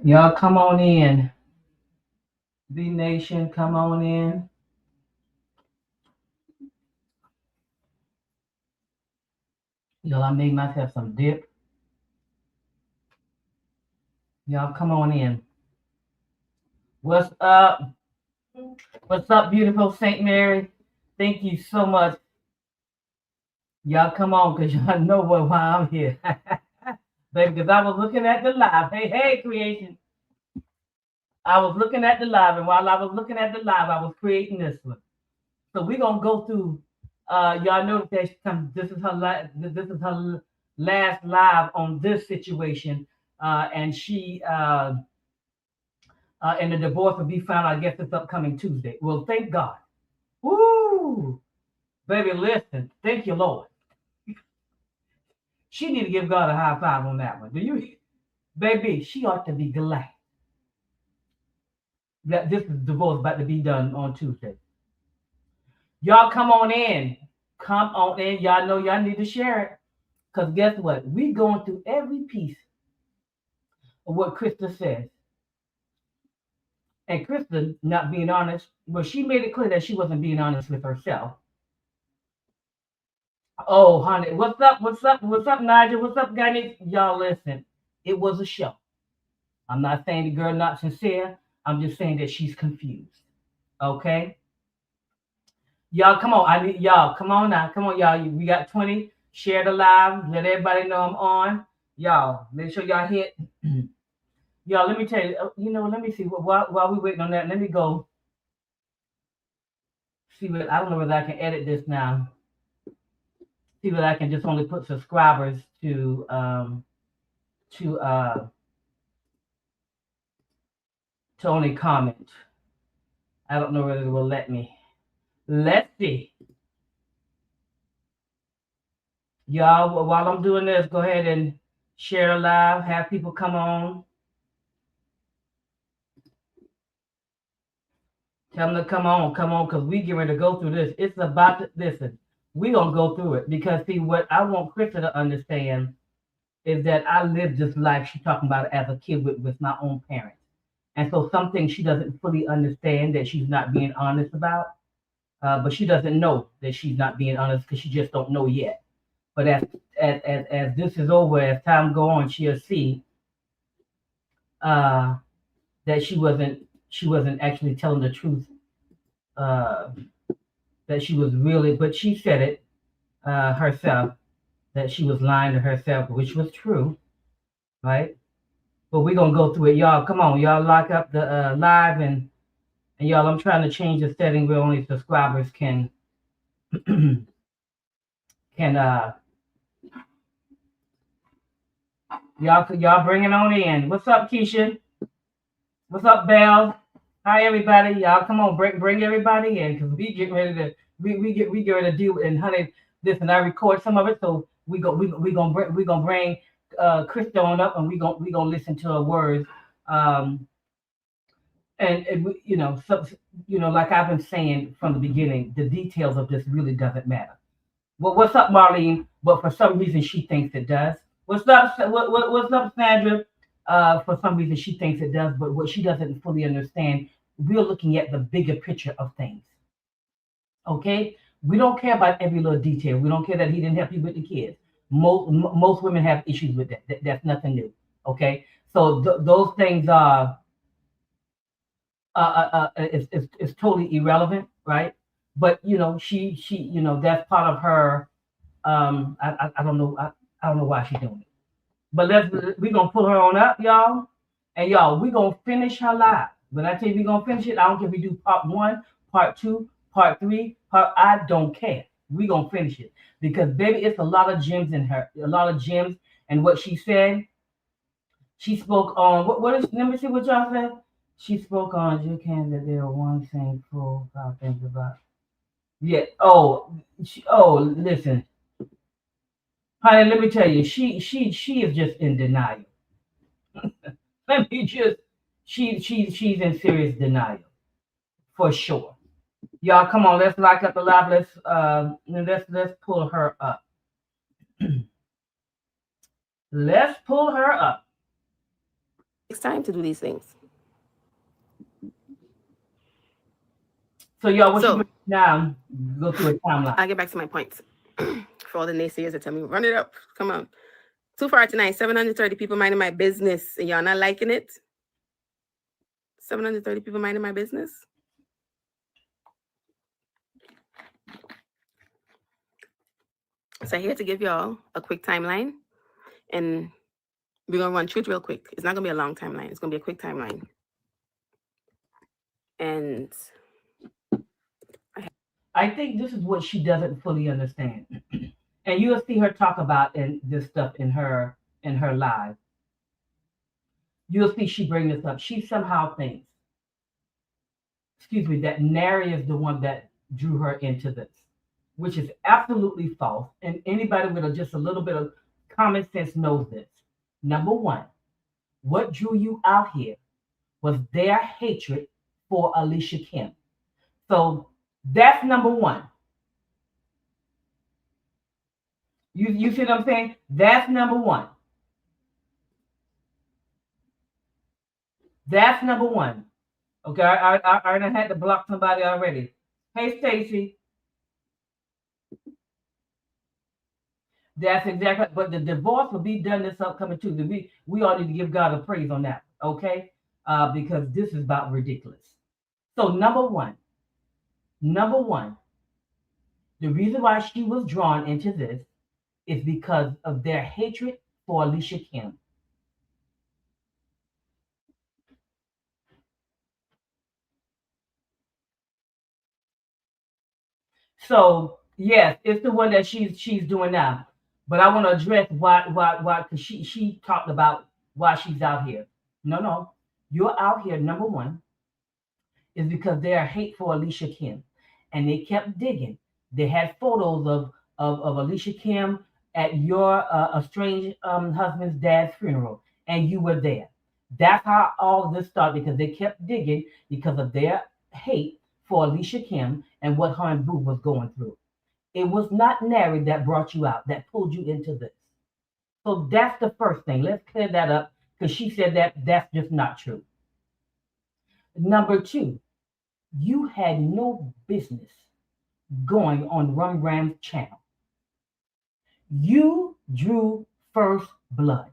Y'all come on in. B Nation, come on in. Y'all, I made myself some dip. Y'all come on in. What's up? What's up, beautiful Saint Mary? Thank you so much. Y'all come on, because y'all know why I'm here. Baby, because I was looking at the live. Hey, hey, creation. I was looking at the live, and while I was looking at the live, I was creating this one. So we're gonna go through. Y'all know that this is her last live on this situation, and she and the divorce will be found. I guess it's upcoming Tuesday. Well, thank God. Woo, baby, listen. Thank you, Lord. She need to give God a high five on that one. Do you, baby? She ought to be glad that this divorce about to be done on Tuesday. Y'all come on in. Come on in. Y'all know y'all need to share it. Because guess what? We going through every piece of what Krista says. And Krista not being honest, well, she made it clear that she wasn't being honest with herself. Oh, honey, what's up? What's up? What's up, Nigel? What's up, guys? Y'all listen. It was a show. I'm not saying the girl not sincere. I'm just saying that she's confused. Okay? Y'all, come on. I need y'all. Come on now. Come on, y'all. We got 20. Share the live. Let everybody know I'm on. Y'all, make sure y'all hit. Y'all, let me tell you. Let me see. While we waiting on that, let me go see what. I don't know whether I can edit this now. See what I can just only put subscribers to only comment. I don't know whether it will let me. Let's see. Y'all, while I'm doing this, go ahead and share the live. Have people come on. Tell them to come on, because we get ready to go through this. It's about to, listen, we're going to go through it. Because, see, what I want Krista to understand is that I lived this life she's talking about as a kid with my own parents. And so some things she doesn't fully understand that she's not being honest about. But she doesn't know that she's not being honest because she just don't know yet. But as this is over, as time go on, she'll see that she wasn't actually telling the truth. That she was really, but she said it herself, that she was lying to herself, which was true, right? But we're gonna go through it, y'all. Come on, y'all, lock up the live, and y'all, I'm trying to change the setting where only subscribers can can y'all bring it on in. What's up, Keisha? What's up, Belle? Hi, everybody. Y'all, come on, bring everybody in, because we get ready to we get ready to do. And honey, listen, I record some of it, so we gonna bring Krista on up, and we gonna listen to her words. And like I've been saying from the beginning, the details of this really doesn't matter. Well, what's up, Marlene? But for some reason, she thinks it does. What's up? What's up, Sandra? For some reason, she thinks it does, but what she doesn't fully understand, we're looking at the bigger picture of things. Okay, we don't care about every little detail. We don't care that he didn't help you with the kids. Most women have issues with that. That's nothing new. Okay, so those things are it's totally irrelevant, right? But she that's part of her. I don't know. I don't know why she's doing it. But we're gonna pull her on up, y'all. And y'all, we're gonna finish her live. When I tell you we're gonna finish it, I don't care if we do part 1, part 2, part 3, I don't care. We're gonna finish it. Because baby, it's a lot of gems in her, a lot of gems. And what she said, she spoke on what is, let me see what y'all said. She spoke on you can that there are one thing full things about. Yeah. Listen. Honey, let me tell you, she is just in denial. Let me just she's in serious denial for sure. Y'all, come on, let's lock up the live. Let's pull her up. Let's pull her up. It's time to do these things. So y'all, what you So bring now? Go through a timeline. I'll get back to my points. For all the naysayers that tell me, run it up. Come on. Too far tonight, 730 people minding my business. And y'all not liking it? 730 people minding my business? So here to give y'all a quick timeline. And we're going to run through it real quick. It's not going to be a long timeline. It's going to be a quick timeline. And I think this is what she doesn't fully understand. And you'll see her talk about this stuff in her live. You'll see she bring this up. She somehow thinks, that Nary is the one that drew her into this, which is absolutely false. And anybody with just a little bit of common sense knows this. Number one, what drew you out here was their hatred for Alicia Kim. So that's number one. You see what I'm saying? That's number one. That's number one. Okay, I had to block somebody already. Hey, Stacy. That's exactly. But the divorce will be done this upcoming Tuesday. We all need to give God a praise on that. Okay, because this is about ridiculous. So number one, the reason why she was drawn into this is because of their hatred for Alicia Kim. So yes, it's the one that she's doing now. But I want to address why because she talked about why she's out here. No, you're out here. Number one is because they are hate for Alicia Kim, and they kept digging. They had photos of Alicia Kim at your estranged husband's dad's funeral, and you were there. That's how all of this started because they kept digging because of their hate for Alicia Kim and what her and Boo was going through. It was not Nary that brought you out, that pulled you into this. So that's the first thing. Let's clear that up because she said that that's just not true. Number two, you had no business going on Rum Ram's channel. You drew first blood.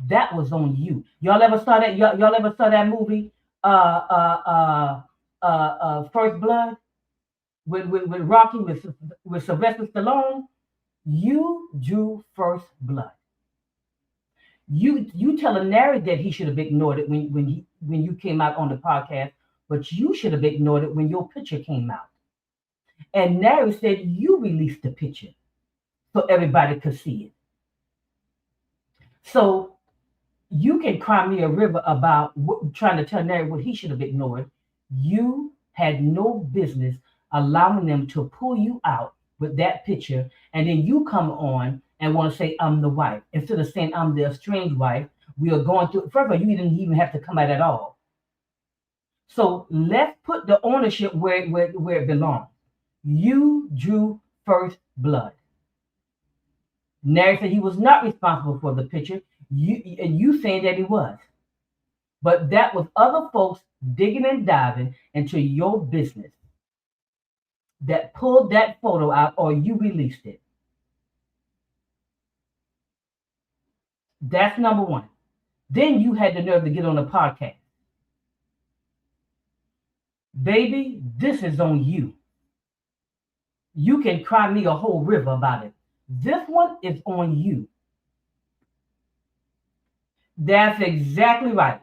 That was on you. Y'all ever saw that? Y'all ever saw that movie? First Blood with Rocky with Sylvester Stallone. You drew first blood. You telling Nary that he should have ignored it when you came out on the podcast, but you should have ignored it when your picture came out. And Nary said you released the picture so everybody could see it. So you can cry me a river about trying to tell Nary what he should have ignored. You had no business allowing them to pull you out with that picture, and then you come on and want to say I'm the wife instead of saying I'm the estranged wife. We are going through. First of all, you didn't even have to come out at all. So let's put the ownership where it belongs. You drew first blood. Nary said he was not responsible for the picture. You saying that he was. But that was other folks digging and diving into your business that pulled that photo out or you released it. That's number one. Then you had the nerve to get on a podcast. Baby, this is on you. You can cry me a whole river about it. This one is on you. That's exactly right.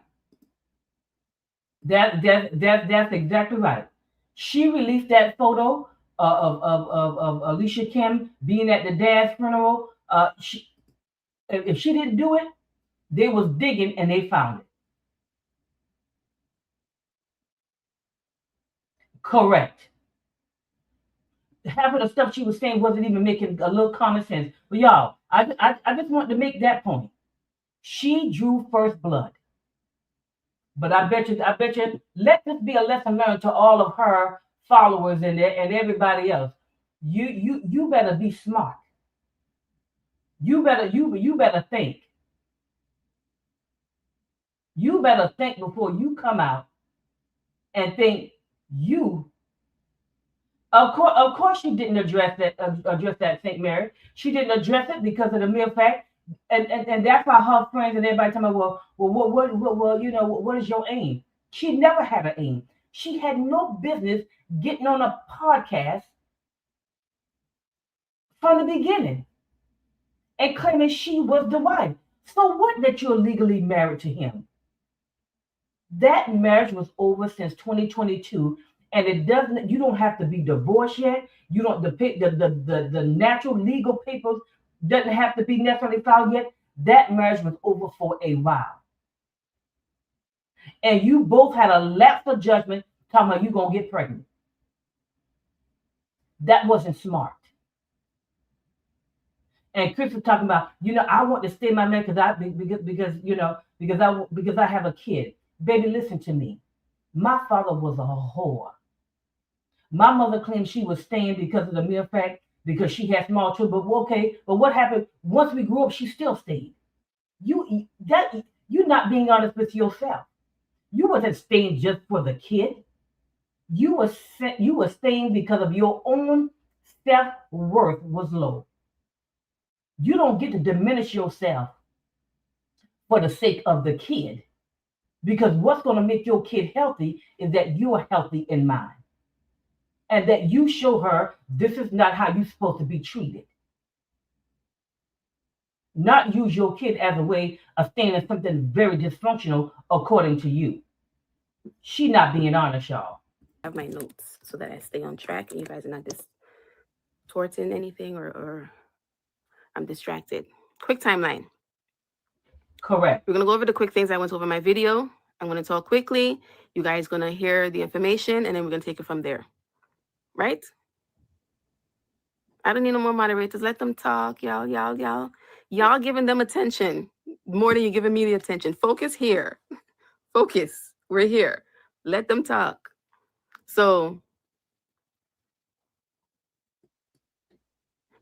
That's exactly right. She released that photo of Alicia Kim being at the dad's funeral. If she didn't do it, they was digging and they found it. Correct. Half of the stuff she was saying wasn't even making a little common sense. But y'all, I just want to make that point. She drew first blood. But I bet you, let this be a lesson learned to all of her followers and everybody else. You better be smart. You better think. You better think before you come out and think you. Of course, she didn't address that Saint Mary. She didn't address it because of the mere fact, and that's why her friends and everybody tell me, well, what is your aim? She never had an aim. She had no business getting on a podcast from the beginning and claiming she was the wife. So what that you're legally married to him? That marriage was over since 2022, and it doesn't. You don't have to be divorced yet. You don't the natural legal papers doesn't have to be necessarily filed yet. That marriage was over for a while, and you both had a lapse of judgment talking about you gonna get pregnant. That wasn't smart. And Chris was talking about, I want to stay my man because I have a kid. Baby, listen to me. My father was a whore. My mother claimed she was staying because of the mere fact because she had small children. But okay, but what happened once we grew up? She still stayed. You're not being honest with yourself. You wasn't staying just for the kid. You were staying because of your own self worth was low. You don't get to diminish yourself for the sake of the kid because what's going to make your kid healthy is that you are healthy in mind and that you show her this is not how you're supposed to be treated. Not use your kid as a way of staying in something very dysfunctional according to you. She not being honest, y'all. I have my notes so that I stay on track and you guys are not distorting anything or I'm distracted. Quick timeline. Correct. We're going to go over the quick things I went over in my video. I'm going to talk quickly. You guys going to hear the information and then we're going to take it from there. Right? I don't need no more moderators. Let them talk, Y'all giving them attention more than you're giving me the attention. Focus here. Focus. We're here. Let them talk. So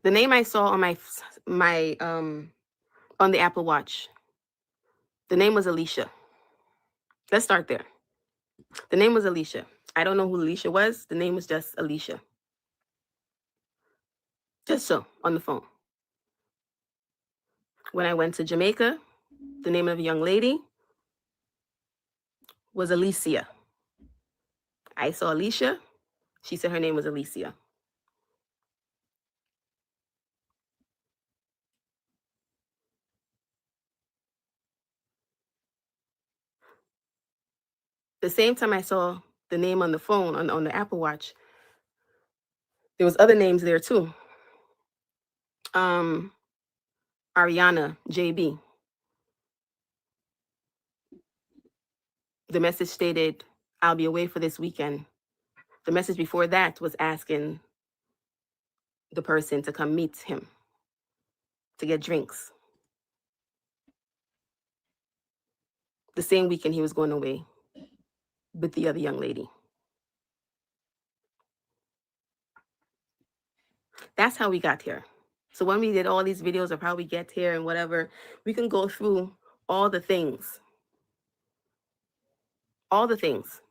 the name I saw on my on the Apple Watch, the name was Alicia. Let's start there. The name was Alicia. I don't know who Alicia was. The name was just Alicia. Just so, on the phone. When I went to Jamaica, the name of a young lady was Alicia. I saw Alicia. She said her name was Alicia. The same time I saw the name on the phone, on the Apple Watch, there was other names there too. Ariana JB. The message stated, I'll be away for this weekend. The message before that was asking the person to come meet him to get drinks. The same weekend he was going away with the other young lady. That's how we got here. So when we did all these videos of how we get here and whatever, we can go through all the things. All the things.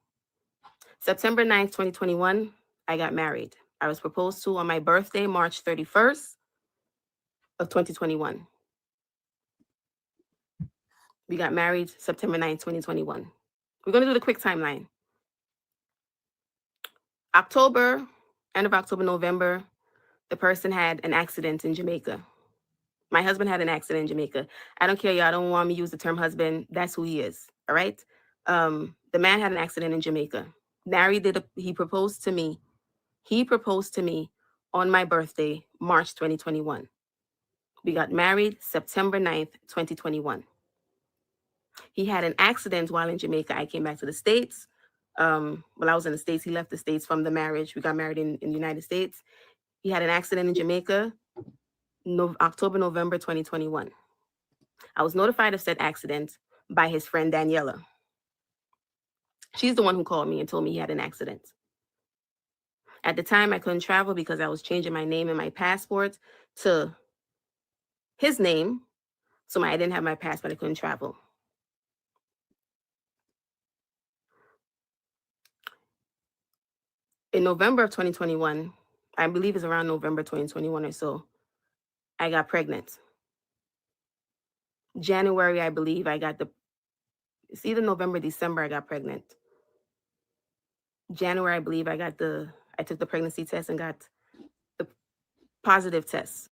September 9th, 2021, I got married. I was proposed to on my birthday, March 31st of 2021. We got married September 9th, 2021. We're going to do the quick timeline. October, end of October, November, the person had an accident in Jamaica. My husband had an accident in Jamaica. I don't care, y'all don't want me to use the term husband. That's who he is, all right? The man had an accident in Jamaica. He proposed to me. He proposed to me on my birthday, March 2021. We got married September 9th, 2021. He had an accident while in Jamaica. I came back to the States. While I was in the States, he left the States from the marriage. We got married in the United States. He had an accident in Jamaica, October, November 2021. I was notified of said accident by his friend Daniela. She's the one who called me and told me he had an accident. At the time, I couldn't travel because I was changing my name and my passport to his name, so I didn't have my passport, I couldn't travel. In November of 2021, I believe it's around November 2021 or so, I got pregnant. January, I believe it's either November, December, I got pregnant. January, I believe I took the pregnancy test and got the positive test.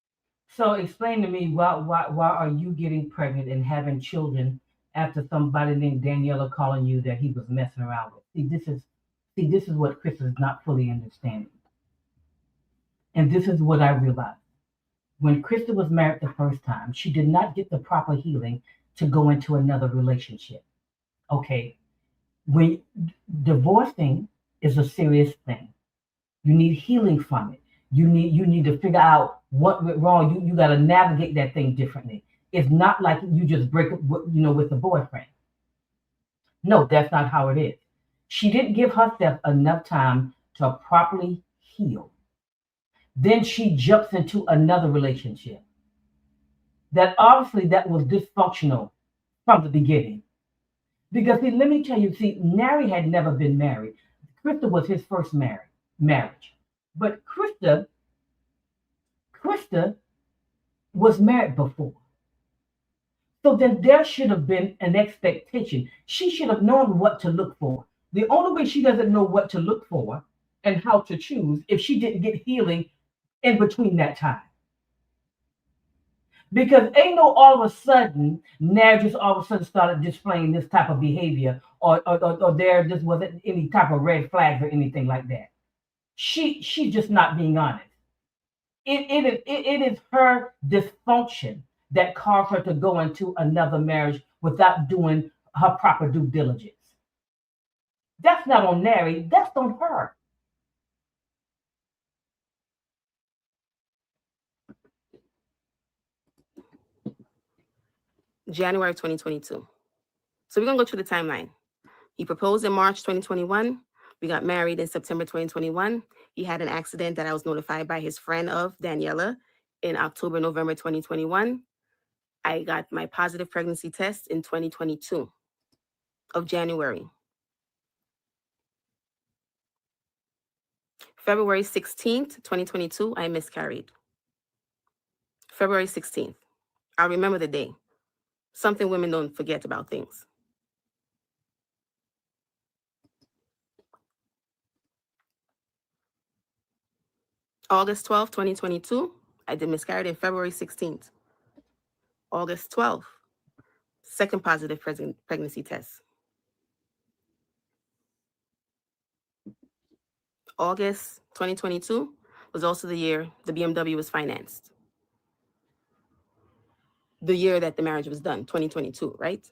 So explain to me why are you getting pregnant and having children after somebody named Daniela calling you that he was messing around with? This is what Chris is not fully understanding. And this is what I realized. When Krista was married the first time, she did not get the proper healing to go into another relationship. Okay. When divorcing is a serious thing. You need healing from it. You need to figure out what went wrong. You got to navigate that thing differently. It's not like you just break up with the boyfriend. No, that's not how it is. She didn't give herself enough time to properly heal. Then she jumps into another relationship. That obviously that was dysfunctional from the beginning. Because see, let me tell you, Nary had never been married. Krista was his first marriage. But Krista was married before. So then there should have been an expectation. She should have known what to look for. The only way she doesn't know what to look for and how to choose if she didn't get healing in between that time. Because ain't no all of a sudden, Nair just all of a sudden started displaying this type of behavior or there just wasn't any type of red flags or anything like that. She's just not being honest. It is her dysfunction that caused her to go into another marriage without doing her proper due diligence. That's not on Nary, that's on her. January 2022. So we're going to go through the timeline. He proposed in March 2021. We got married in September 2021. He had an accident that I was notified by his friend of, Daniela, in October, November 2021. I got my positive pregnancy test in 2022 of January. February 16th, 2022, I miscarried. February 16th. I remember the day. Something women don't forget about things. August 12th, 2022, I did miscarried in February 16th. August 12th, second positive pregnancy test. August 2022 was also the year the BMW was financed. The year that the marriage was done, 2022, right?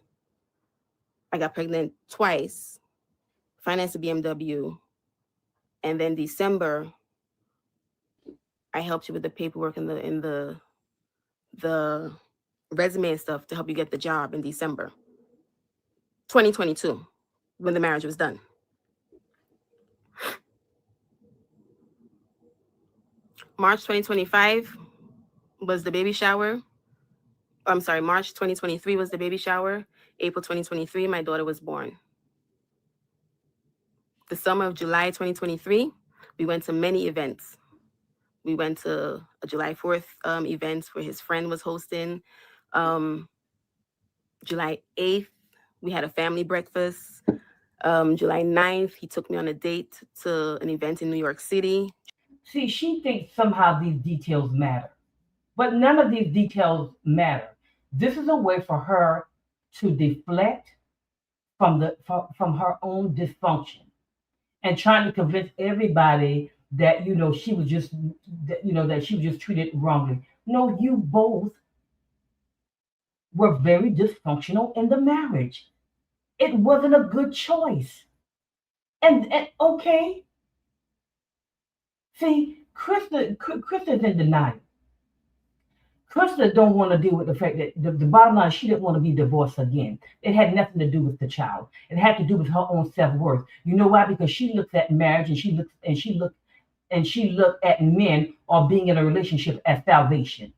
I got pregnant twice, financed the BMW, and then December, I helped you with the paperwork and the resume and stuff to help you get the job in December 2022, when the marriage was done. March 2025 was the baby shower. I'm sorry, March 2023 was the baby shower. April 2023, my daughter was born. The summer of July 2023, we went to many events. We went to a July 4th event where his friend was hosting. July 8th, we had a family breakfast. July 9th, he took me on a date to an event in New York City. See, she thinks somehow these details matter, but none of these details matter. This is a way for her to deflect from her own dysfunction and trying to convince everybody that she was just that she was just treated wrongly. No, you both were very dysfunctional in the marriage. It wasn't a good choice. And okay. See, Krista's in denial. Krista don't want to deal with the fact that the bottom line, she didn't want to be divorced again. It had nothing to do with the child. It had to do with her own self-worth. You know why? Because she looks at marriage and she looked at men or being in a relationship as salvation.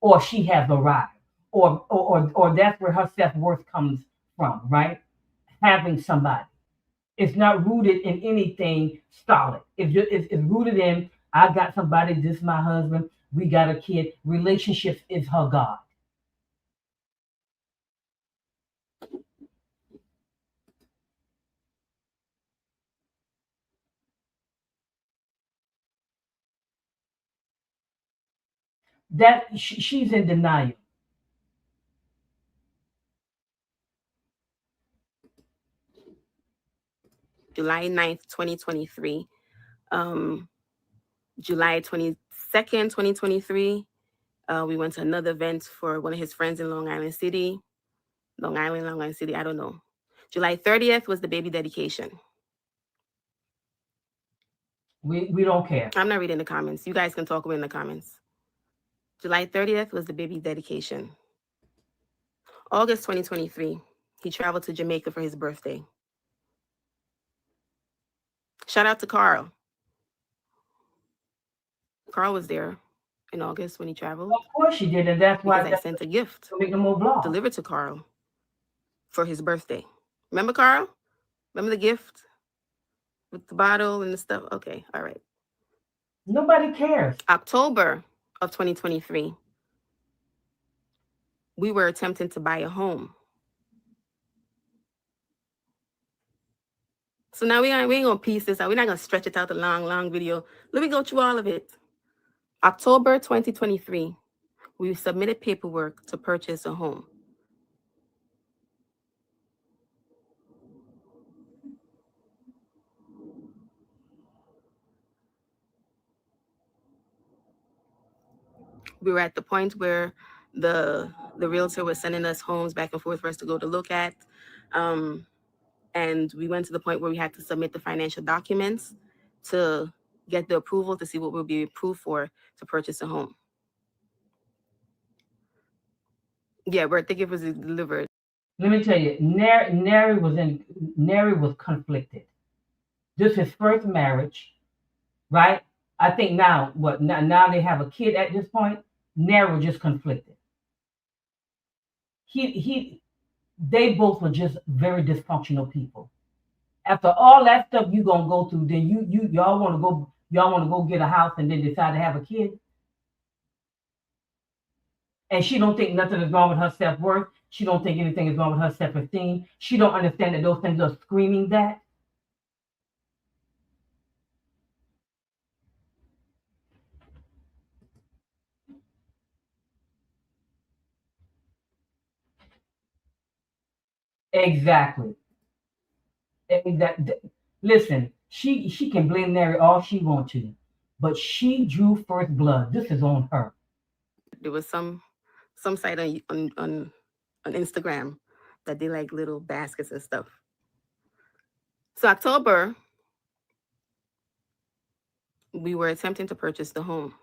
or she has arrived, or that's where her self worth comes from, right? Having somebody. It's not rooted in anything solid. It's rooted in I got somebody. This is my husband. We got a kid. Relationships is her God. That she's in denial. July 9th, 2023. Um, July 22nd, 2023, we went to another event for one of his friends in Long Island City. Long Island City, I don't know. July 30th was the baby dedication. We don't care. I'm not reading the comments. You guys can talk about in the comments. July 30th was the baby dedication. August 2023, he traveled to Jamaica for his birthday. Shout out to Carl. Carl was there in August when he traveled. Of course she did, and that's why because I sent a gift make no more vlog. delivered to Carl for his birthday. Remember, Carl? Remember the gift with the bottle and the stuff? Okay, all right. Nobody cares. October of 2023, we were attempting to buy a home. So now we ain't gonna piece this out. We're not gonna stretch it out the long video. Let me go through all of it. October 2023, we submitted paperwork to purchase a home. We were at the point where the realtor was sending us homes back and forth for us to go to look at. And we went to the point where we had to submit the financial documents to get the approval to see what we'll be approved for to purchase a home. Yeah, birthday gift was delivered. Let me tell you, Neri was conflicted. This is his first marriage, right? I think now they have a kid at this point. Neri was just conflicted. They both were just very dysfunctional people. After all that stuff you gonna go through, then y'all want to go get a house and then decide to have a kid. And she don't think nothing is wrong with her self-worth. She don't think anything is wrong with her self-esteem. She don't understand that those things are screaming that. Exactly. Listen, she can blame Mary all she wants to, but she drew first blood. This is on her. There was some site on Instagram that they like little baskets and stuff. So October, we were attempting to purchase the home.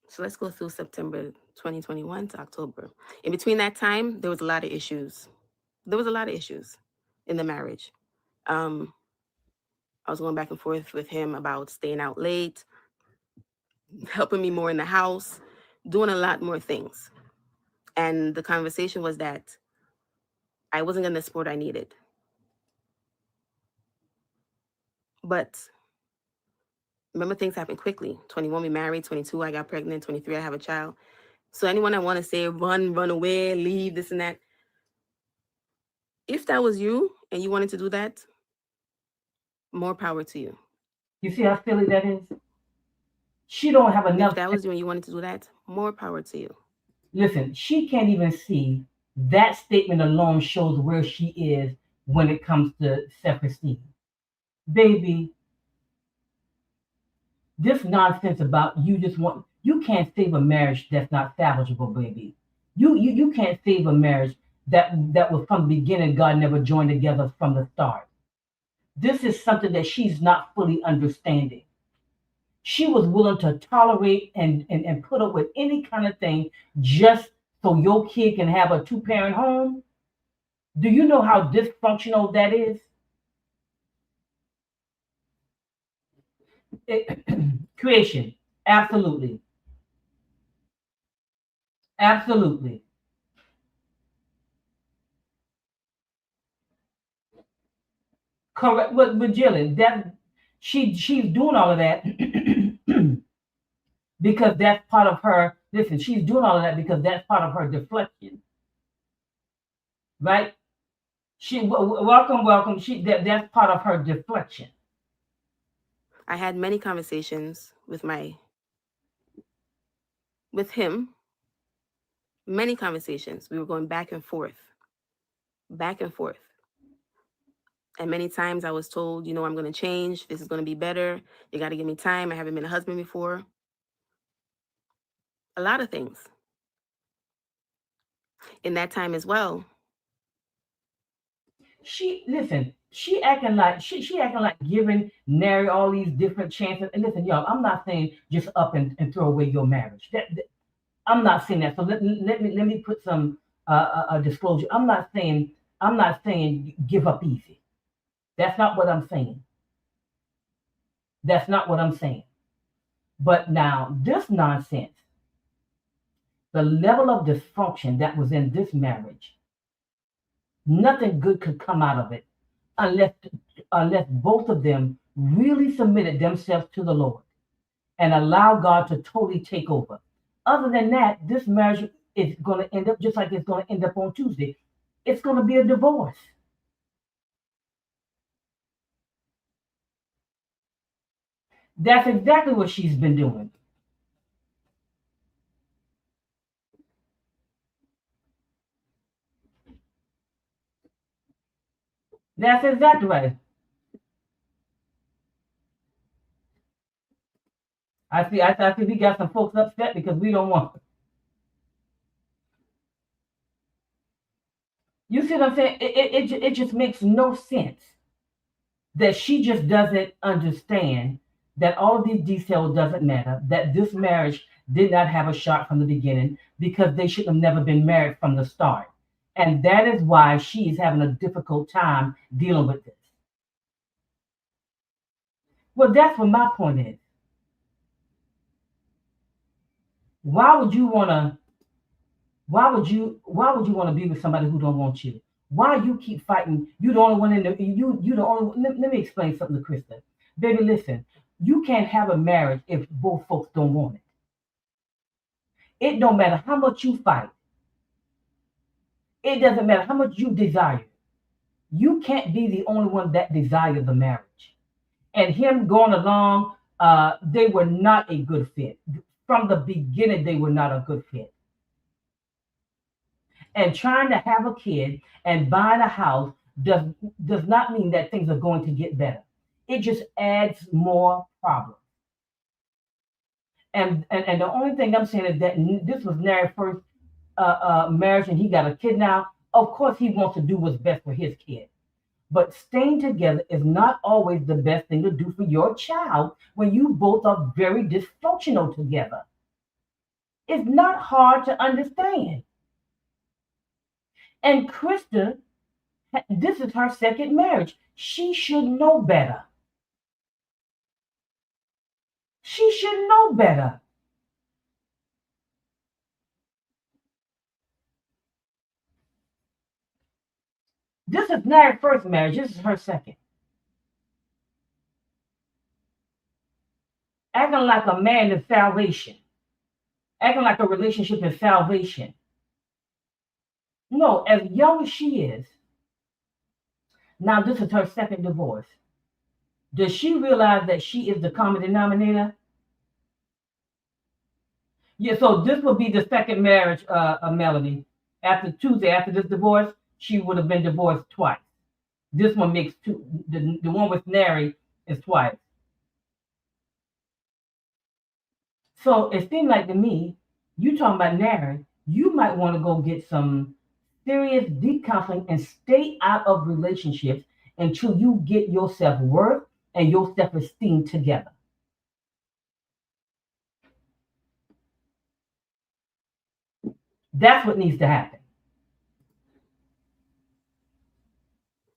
So let's go through September 2021 to October. In between that time, there was a lot of issues. There was a lot of issues in the marriage. I was going back and forth with him about staying out late, helping me more in the house, doing a lot more things. And the conversation was that I wasn't getting the support I needed. But remember, things happen quickly. 21, we married. 22, I got pregnant. 23, I have a child. So anyone that want to say run away, leave, this and that, if that was you and you wanted to do that, more power to you. You see how silly that is? She don't have enough. If that was you and you wanted to do that, more power to you. Listen, she can't even see that statement alone shows where she is when it comes to self-esteem. Baby, this nonsense about you can't save a marriage that's not salvageable, baby. You can't save a marriage that was from the beginning. God never joined together from the start. This is something that she's not fully understanding. She was willing to tolerate and put up with any kind of thing just so your kid can have a two-parent home. Do you know how dysfunctional that is? Creation. Absolutely. Absolutely. Correct. But Jillian, that she's doing all of that because that's part of her. Listen, she's doing all of that because that's part of her deflection, right? Welcome. That's part of her deflection. I had many conversations with him. Many conversations. We were going back and forth, back and forth. And many times I was told, I'm going to change. This is going to be better. You got to give me time. I haven't been a husband before. A lot of things. In that time as well, She acting like giving Nary all these different chances. And listen, y'all, I'm not saying just up and throw away your marriage. I'm not saying that. So let me put some a disclosure. I'm not saying give up easy. That's not what I'm saying. That's not what I'm saying. But now this nonsense, the level of dysfunction that was in this marriage, nothing good could come out of it unless unless both of them really submitted themselves to the Lord and allow God to totally take over. Other than that, this marriage is going to end up just like it's going to end up on Tuesday. It's going to be a divorce. That's exactly what she's been doing. That's exactly right. I see we got some folks upset because we don't want. You see what I'm saying? It just makes no sense that she just doesn't understand that all of these details doesn't matter, that this marriage did not have a shot from the beginning because they should have never been married from the start. And that is why she is having a difficult time dealing with this. Well, that's what my point is. Why would you wanna why would you want to be with somebody who don't want you? Why you keep fighting? You the only one in the you the only let me explain something to Krista. Baby, listen, you can't have a marriage if both folks don't want it. It don't matter how much you fight. It doesn't matter how much you desire. You can't be the only one that desires the marriage. And him going along, they were not a good fit. From the beginning, they were not a good fit. And trying to have a kid and buying a house does does not mean that things are going to get better. It just adds more problems. And the only thing I'm saying is that this was Nary's first marriage, and he got a kid now. Of course, he wants to do what's best for his kid. But staying together is not always the best thing to do for your child when you both are very dysfunctional together. It's not hard to understand. And Krista, this is her second marriage. She should know better. She should know better. This is not her first marriage. This is her second. Acting like a man is salvation. Acting like a relationship is salvation. No, as young as she is, now this is her second divorce. Does she realize that she is the common denominator? Yeah, so this would be the second marriage, Melanie. After Tuesday, after this divorce, she would have been divorced twice. This one makes two. The one with Nary is twice. So it seemed like to me, you talking about Nary, you might want to go get some serious deep counseling and stay out of relationships until you get your self worth and your self esteem together. That's what needs to happen.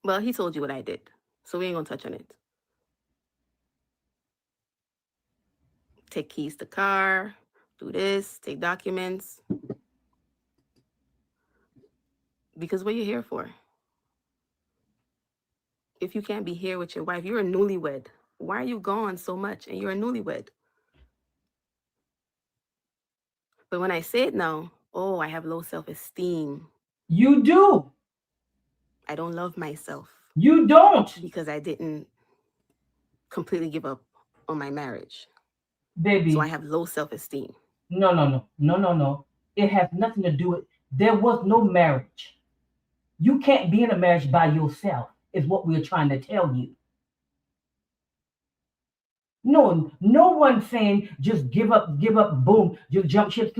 well, he told you what I did. So we ain't going to touch on it. take keys to car, do this, take documents. Because what are you here for? If you can't be here with your wife, you're a newlywed. Why are you gone so much and you're a newlywed? But when I say it now, oh, I have low self-esteem. You do. I don't love myself You don't. because I didn't completely give up on my marriage. Baby. So I have low self-esteem. No. It has nothing to do with, there was no marriage. You can't be in a marriage by yourself, is what we're trying to tell you. No one's saying just give up, boom, just jump ship as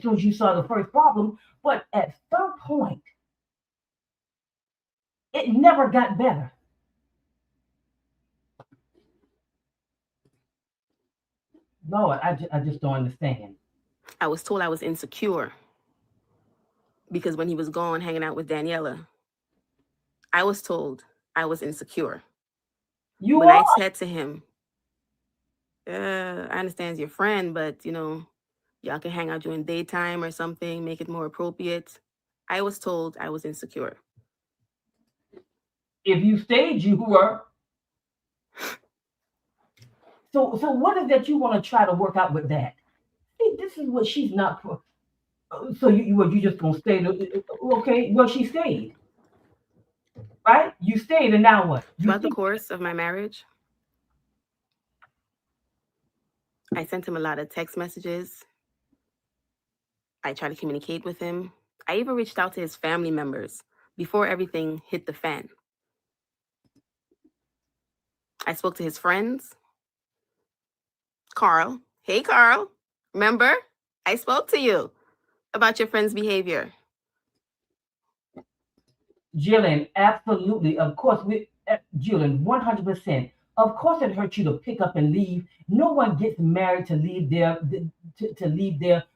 soon as you saw the first problem. But at some point, it never got better. Lord, I just don't understand. I was told I was insecure because when he was gone hanging out with Daniela, I was told I was insecure. You When are. I said to him, I understand your friend, but y'all can hang out during daytime or something, make it more appropriate. I was told I was insecure. If you stayed, you were. So what is that you want to try to work out with that? See, this is what she's not. So you just gonna stay? Okay, well she stayed, right? You stayed, and now what? Throughout the course of my marriage, I sent him a lot of text messages. I tried to communicate with him. I even reached out to his family members before everything hit the fan. I spoke to his friends. Carl. Hey, Carl. Remember? I spoke to you about your friend's behavior. Jillian, absolutely. Of course, Jillian, 100%. Of course, it hurts you to pick up and leave. No one gets married to leave their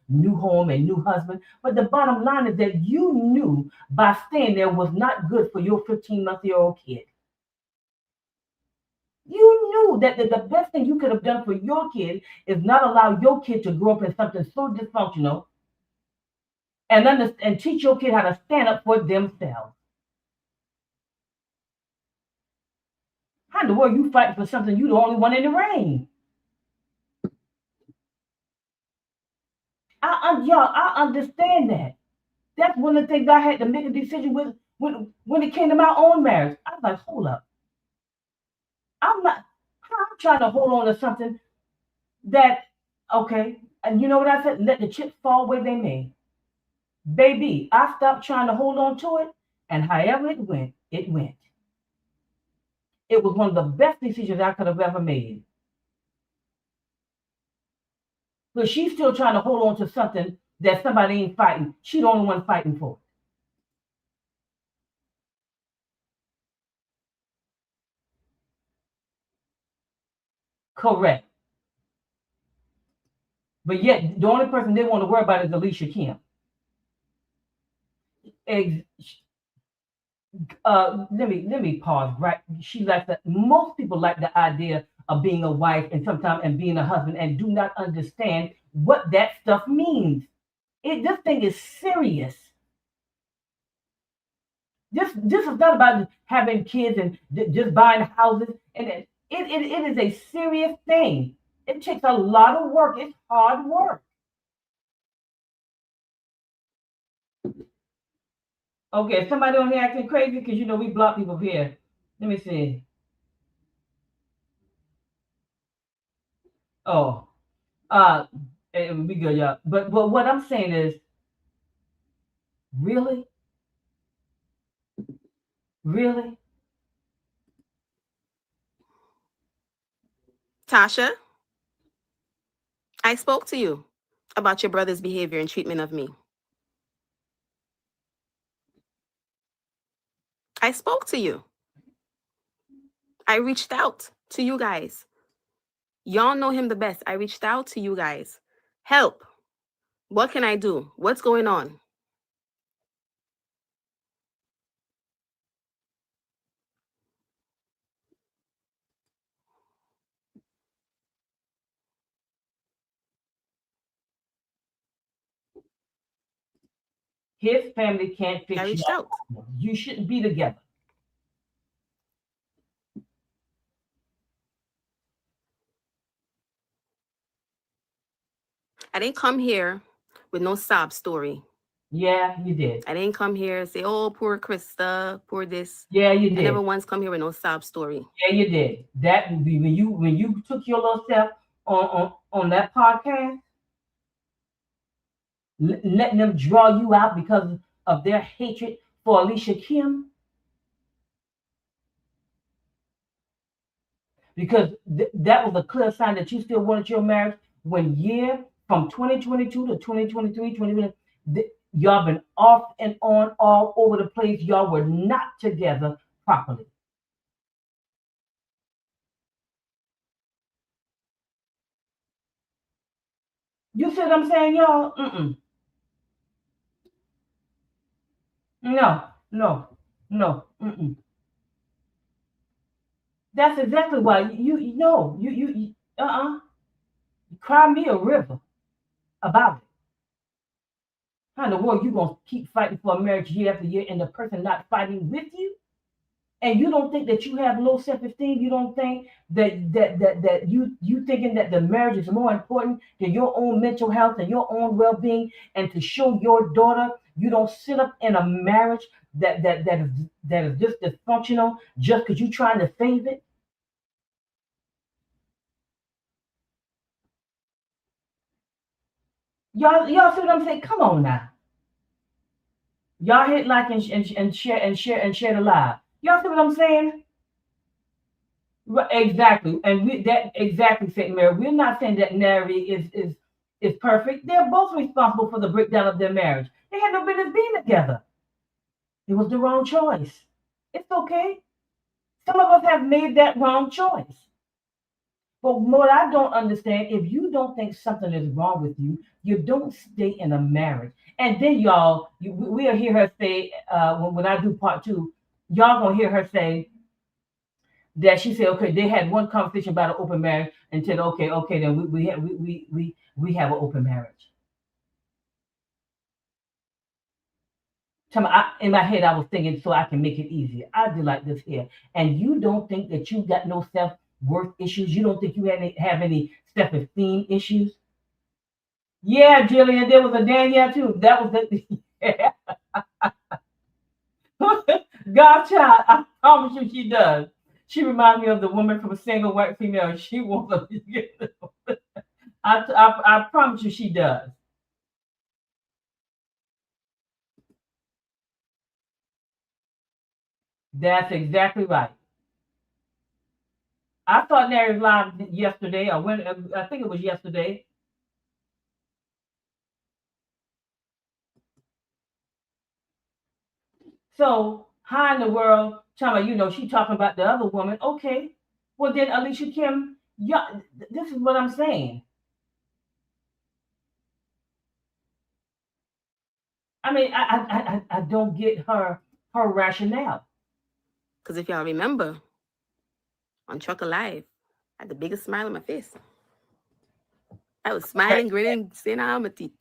new home and new husband. But the bottom line is that you knew by staying there was not good for your 15-month-old kid. You knew that the best thing you could have done for your kid is not allow your kid to grow up in something so dysfunctional and teach your kid how to stand up for themselves. How in the world you fighting for something you the only one in the ring? I understand that. That's one of the things I had to make a decision with when it came to my own marriage. I was like, hold up. I'm trying to hold on to something that, okay, and you know what I said? Let the chips fall where they may. Baby, I stopped trying to hold on to it, and however it went, it went. It was one of the best decisions I could have ever made. But she's still trying to hold on to something that somebody ain't fighting. She's the only one fighting for it. Correct. But yet, the only person they want to worry about is Alicia Kim. Ex- let me pause. Right? She likes that. Most people like the idea of being a wife and being a husband and do not understand what that stuff means. This thing is serious. This is not about having kids and just buying houses. And it is a serious thing. It takes a lot of work. It's hard work. Okay, somebody on here acting crazy because we block people here. Let me see. Oh, uh, we good, y'all. But what I'm saying is, really, really, Tasha, I spoke to you about your brother's behavior and treatment of me. I spoke to you. I reached out to you guys. Y'all know him the best. I reached out to you guys. Help. What can I do? What's going on? His family can't I fix reached your out. problem. You shouldn't be together. I didn't come here with no sob story. Yeah, you did. I didn't come here and say, oh, poor Krista, poor this. Yeah, you I never did. once come here with no sob story. Yeah, you did. That would be when you took your little step on that podcast, letting them draw you out because of their hatred for Alicia Kim, because that was a clear sign that you still wanted your marriage. When year from 2022 to 2023, 2020, y'all been off and on all over the place. Y'all were not together properly. You see what I'm saying, y'all? No, no, no. That's exactly why you know you cry me a river about it. How in the world you gonna keep fighting for a marriage year after year and the person not fighting with you? And you don't think that you have low self-esteem? You don't think that you thinking that the marriage is more important than your own mental health and your own well-being, and to show your daughter you don't sit up in a marriage that is just dysfunctional just because you're trying to save it? Y'all see what I'm saying? Come on now. Y'all hit like and share the live. Y'all see what I'm saying? Right, exactly. And we that exactly, Saint Mary. We're not saying that Mary is perfect. They're both responsible for the breakdown of their marriage. They had no business being together. It was the wrong choice. It's okay. Some of us have made that wrong choice. But what I don't understand, if you don't think something is wrong with you, you don't stay in a marriage. And then y'all, we'll hear her say, when I do part two, y'all gonna hear her say that she said, okay, they had one conversation about an open marriage and said, okay, then we have an open marriage. In my head, I was thinking, so I can make it easier. I do like this here. And you don't think that you got no self worth issues? You don't think you have any self esteem issues? Yeah, Jillian, there was a Danielle too. That was the Godchild. I promise you, she does. She reminds me of the woman from a single white female. She wants a. I promise you, she does. That's exactly right. I thought Mary's live yesterday. I think it was yesterday. So how in the world, Chama, she talking about the other woman. Okay. Well then Alicia Kim, yeah, this is what I'm saying. I mean, I don't get her rationale. Because if y'all remember, on Truck Alive, I had the biggest smile on my face. I was smiling, grinning, saying, I'm a teeth.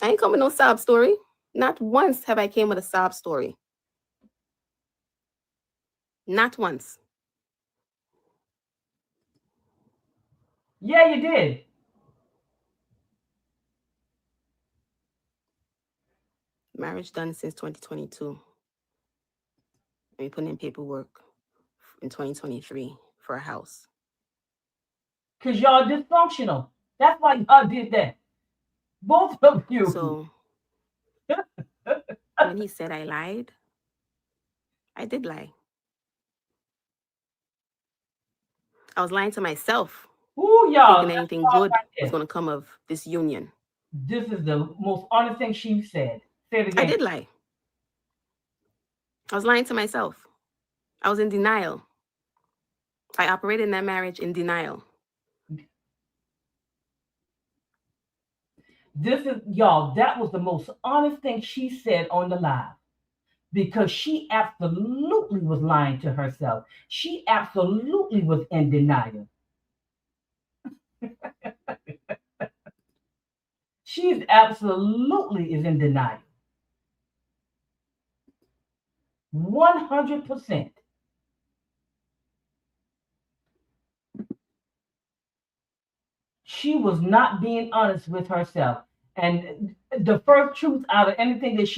I ain't come with no sob story. Not once have I came with a sob story. Not once. Yeah, you did. Marriage done since 2022. And we put in paperwork in 2023 for a house. Because y'all dysfunctional. That's why y'all did that. Both of you. So when he said I lied, I did lie. I was lying to myself, Ooh, y'all. thinking anything good was going to come of this union. This is the most honest thing she said. Say it again. I did lie. I was lying to myself. I was in denial. I operated in that marriage in denial. This is, y'all, that was the most honest thing she said on the live, because she absolutely was lying to herself. She absolutely was in denial. She's absolutely is in denial. 100%. She was not being honest with herself. And the first truth out of anything that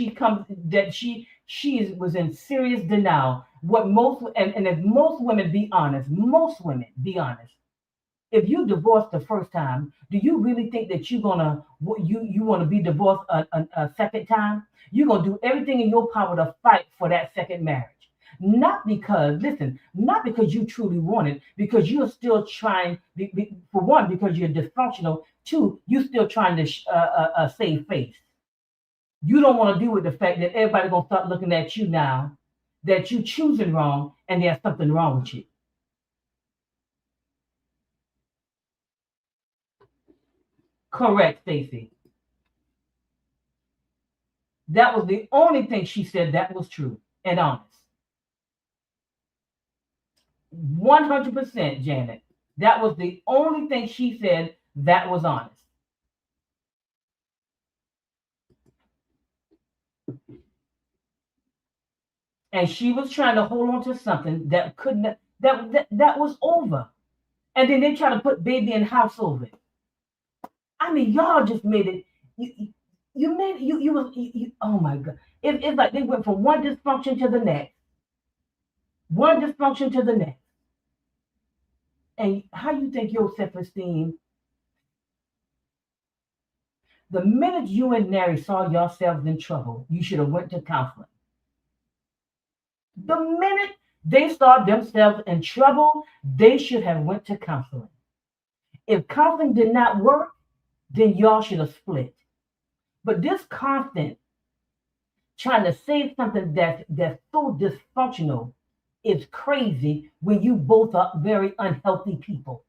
was in serious denial. What most and if most women be honest, most women be honest. If you divorced the first time, do you really think that you want to be divorced a second time? You're gonna do everything in your power to fight for that second marriage. Not because, listen, not because you truly want it, because you're still trying. For one, because you're dysfunctional. Two, you're still trying to save face. You don't want to deal with the fact that everybody gonna start looking at you now, that you choosing wrong, and there's something wrong with you. Correct, Stacy. That was the only thing she said that was true and honest. 100%, Janet. That was the only thing she said that was honest. And she was trying to hold on to something that couldn't that was over. And then they try to put baby in house over it. I mean, y'all just made it. You made you was oh my god. It's like they went from one dysfunction to the next, one dysfunction to the next. And how you think your self-esteem, the minute you and Nary saw yourselves in trouble, you should have went to counseling. The minute they saw themselves in trouble, they should have went to counseling. If counseling did not work, then y'all should have split. But this constant trying to save something that's so dysfunctional is crazy when you both are very unhealthy people.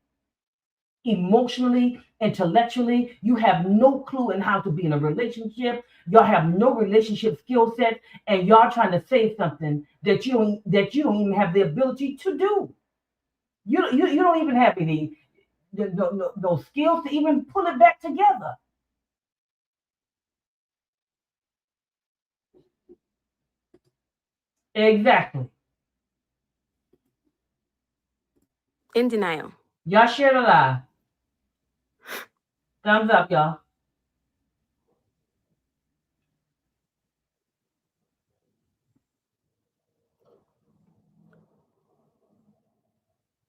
Emotionally, intellectually, you have no clue in how to be in a relationship. Y'all have no relationship skill set, and y'all trying to save something that you don't even have the ability to do. You don't even have any no skills to even pull it back together. Exactly. In denial. Y'all shared a lie. Thumbs up, y'all.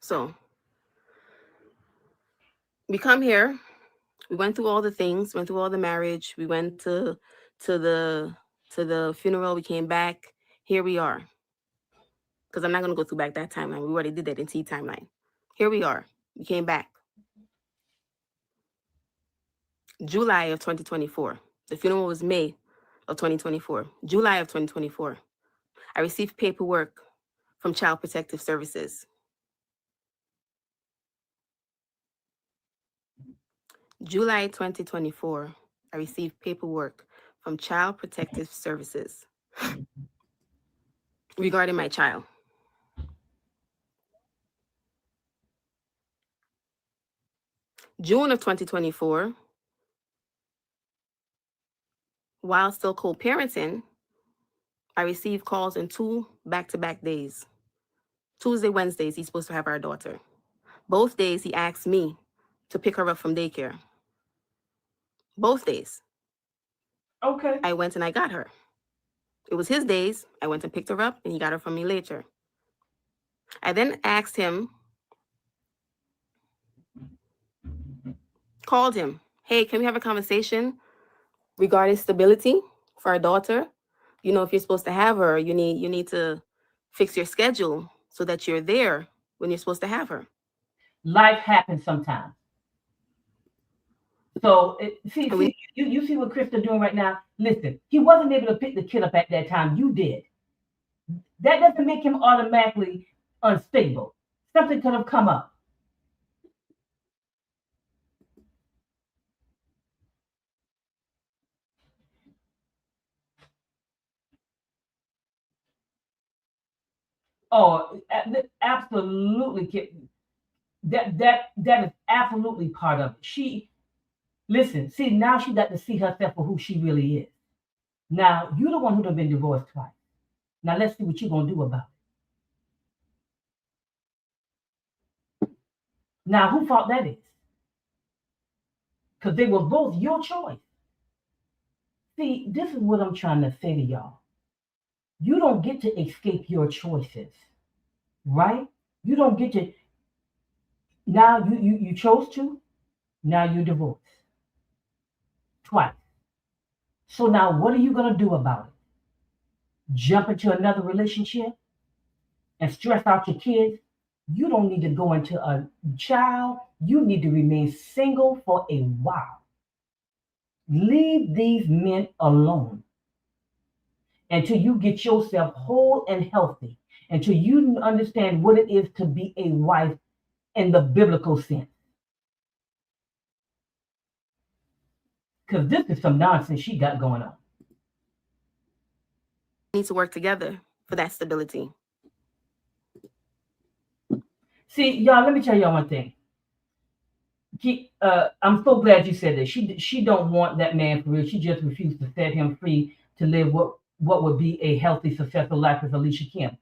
So we come here. We went through all the things. Went through all the marriage. We went to the to the funeral. We came back. Here we are. Because I'm not gonna go through back that timeline. We already did that in T timeline. Here we are. We came back. July of 2024. The funeral was May of 2024. July of 2024. I received paperwork from Child Protective Services. July 2024, I received paperwork from Child Protective Services regarding my child. June of 2024, while still co-parenting, I received calls in 2 back-to-back days. Tuesday, Wednesdays, he's supposed to have our daughter. Both days, he asked me to pick her up from daycare. Both days. Okay. I went and I got her. It was his days. I went and picked her up, and he got her from me later. I then asked him, called him, hey, can we have a conversation regarding stability for our daughter? You know, if you're supposed to have her, you need to fix your schedule so that you're there when you're supposed to have her. Life happens sometimes. So you see what Krista doing right now? Listen, he wasn't able to pick the kid up at that time. You did. That doesn't make him automatically unstable. Something could have come up. Oh, absolutely. That is absolutely part of it. Listen, see, now she got to see herself for who she really is. Now, you're the one who'd have been divorced twice. Now let's see what you're gonna do about it. Now, who fault that is? Because they were both your choice. See, this is what I'm trying to say to y'all. You don't get to escape your choices, right? You don't get to. Now you chose to. Now you're divorced twice. So now what are you gonna do about it? Jump into another relationship and stress out your kids? You don't need to go into a child. You need to remain single for a while. Leave these men alone until you get yourself whole and healthy, until you understand what it is to be a wife in the biblical sense. Because this is some nonsense she got going on. Need to work together for that stability. See, y'all, let me tell y'all one thing. I'm so glad you said that. She don't want that man for real. She just refused to set him free to live what would be a healthy, successful life with Alicia Kim.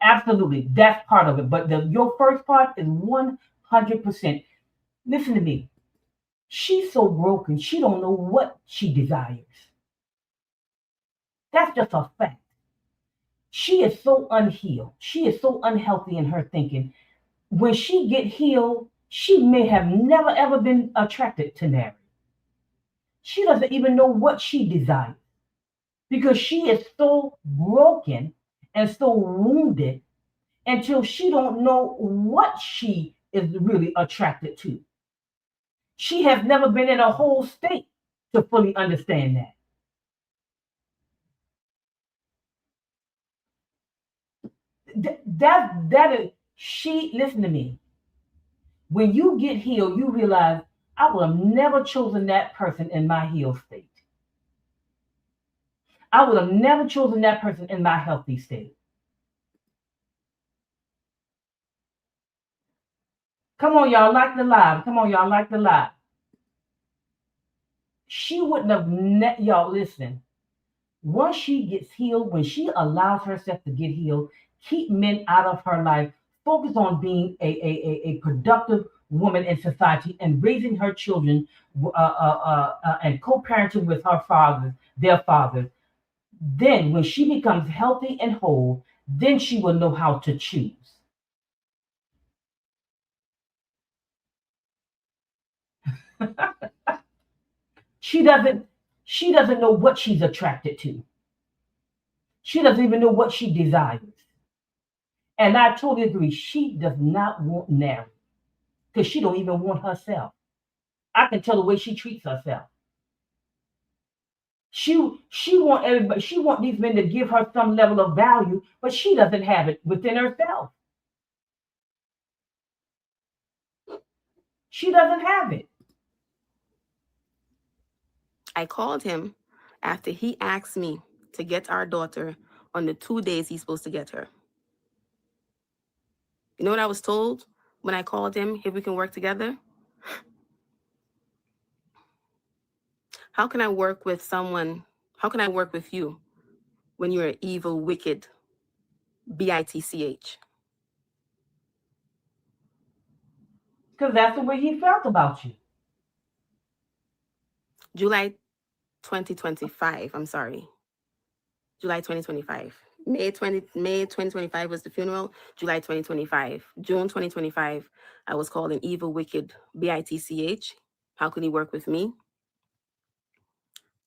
Absolutely, that's part of it. But your first part is 100%. Listen to me. She's so broken. She don't know what she desires. That's just a fact. She is so unhealed. She is so unhealthy in her thinking. When she get healed, she may have never ever been attracted to Nary. She doesn't even know what she desires because she is so broken and so wounded until she don't know what she is really attracted to. She has never been in a whole state to fully understand that. That is she. Listen to me. When you get healed, you realize I would have never chosen that person in my healed state. I would have never chosen that person in my healthy state. Come on, y'all, like the live. Come on, y'all, like the live. She wouldn't have y'all listen. Once she gets healed, when she allows herself to get healed, keep men out of her life, focus on being a productive woman in society and raising her children and co-parenting with her fathers, their fathers. Then, when she becomes healthy and whole, then she will know how to choose. she doesn't. She doesn't know what she's attracted to. She doesn't even know what she desires. And I totally agree. She does not want Nary because she don't even want herself. I can tell the way she treats herself. She want everybody. She want these men to give her some level of value, but she doesn't have it within herself. She doesn't have it. I called him after he asked me to get our daughter on the 2 days he's supposed to get her. You know what I was told when I called him if we can work together? How can I work with someone? How can I work with you when you're evil, wicked, bitch? Because that's the way he felt about you. July 2025. I'm sorry. July 2025. May 2025 was the funeral. July 2025. June 2025, I was called an evil, wicked, bitch. How could he work with me?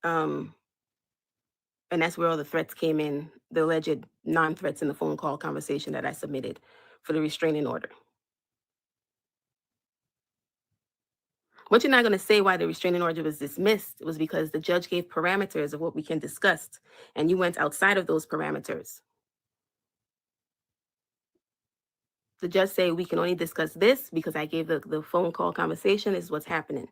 And that's where all the threats came in, the alleged non-threats in the phone call conversation that I submitted for the restraining order. What you're not going to say why the restraining order was dismissed was because the judge gave parameters of what we can discuss, and you went outside of those parameters. The judge said we can only discuss this because I gave the phone call conversation is what's happening.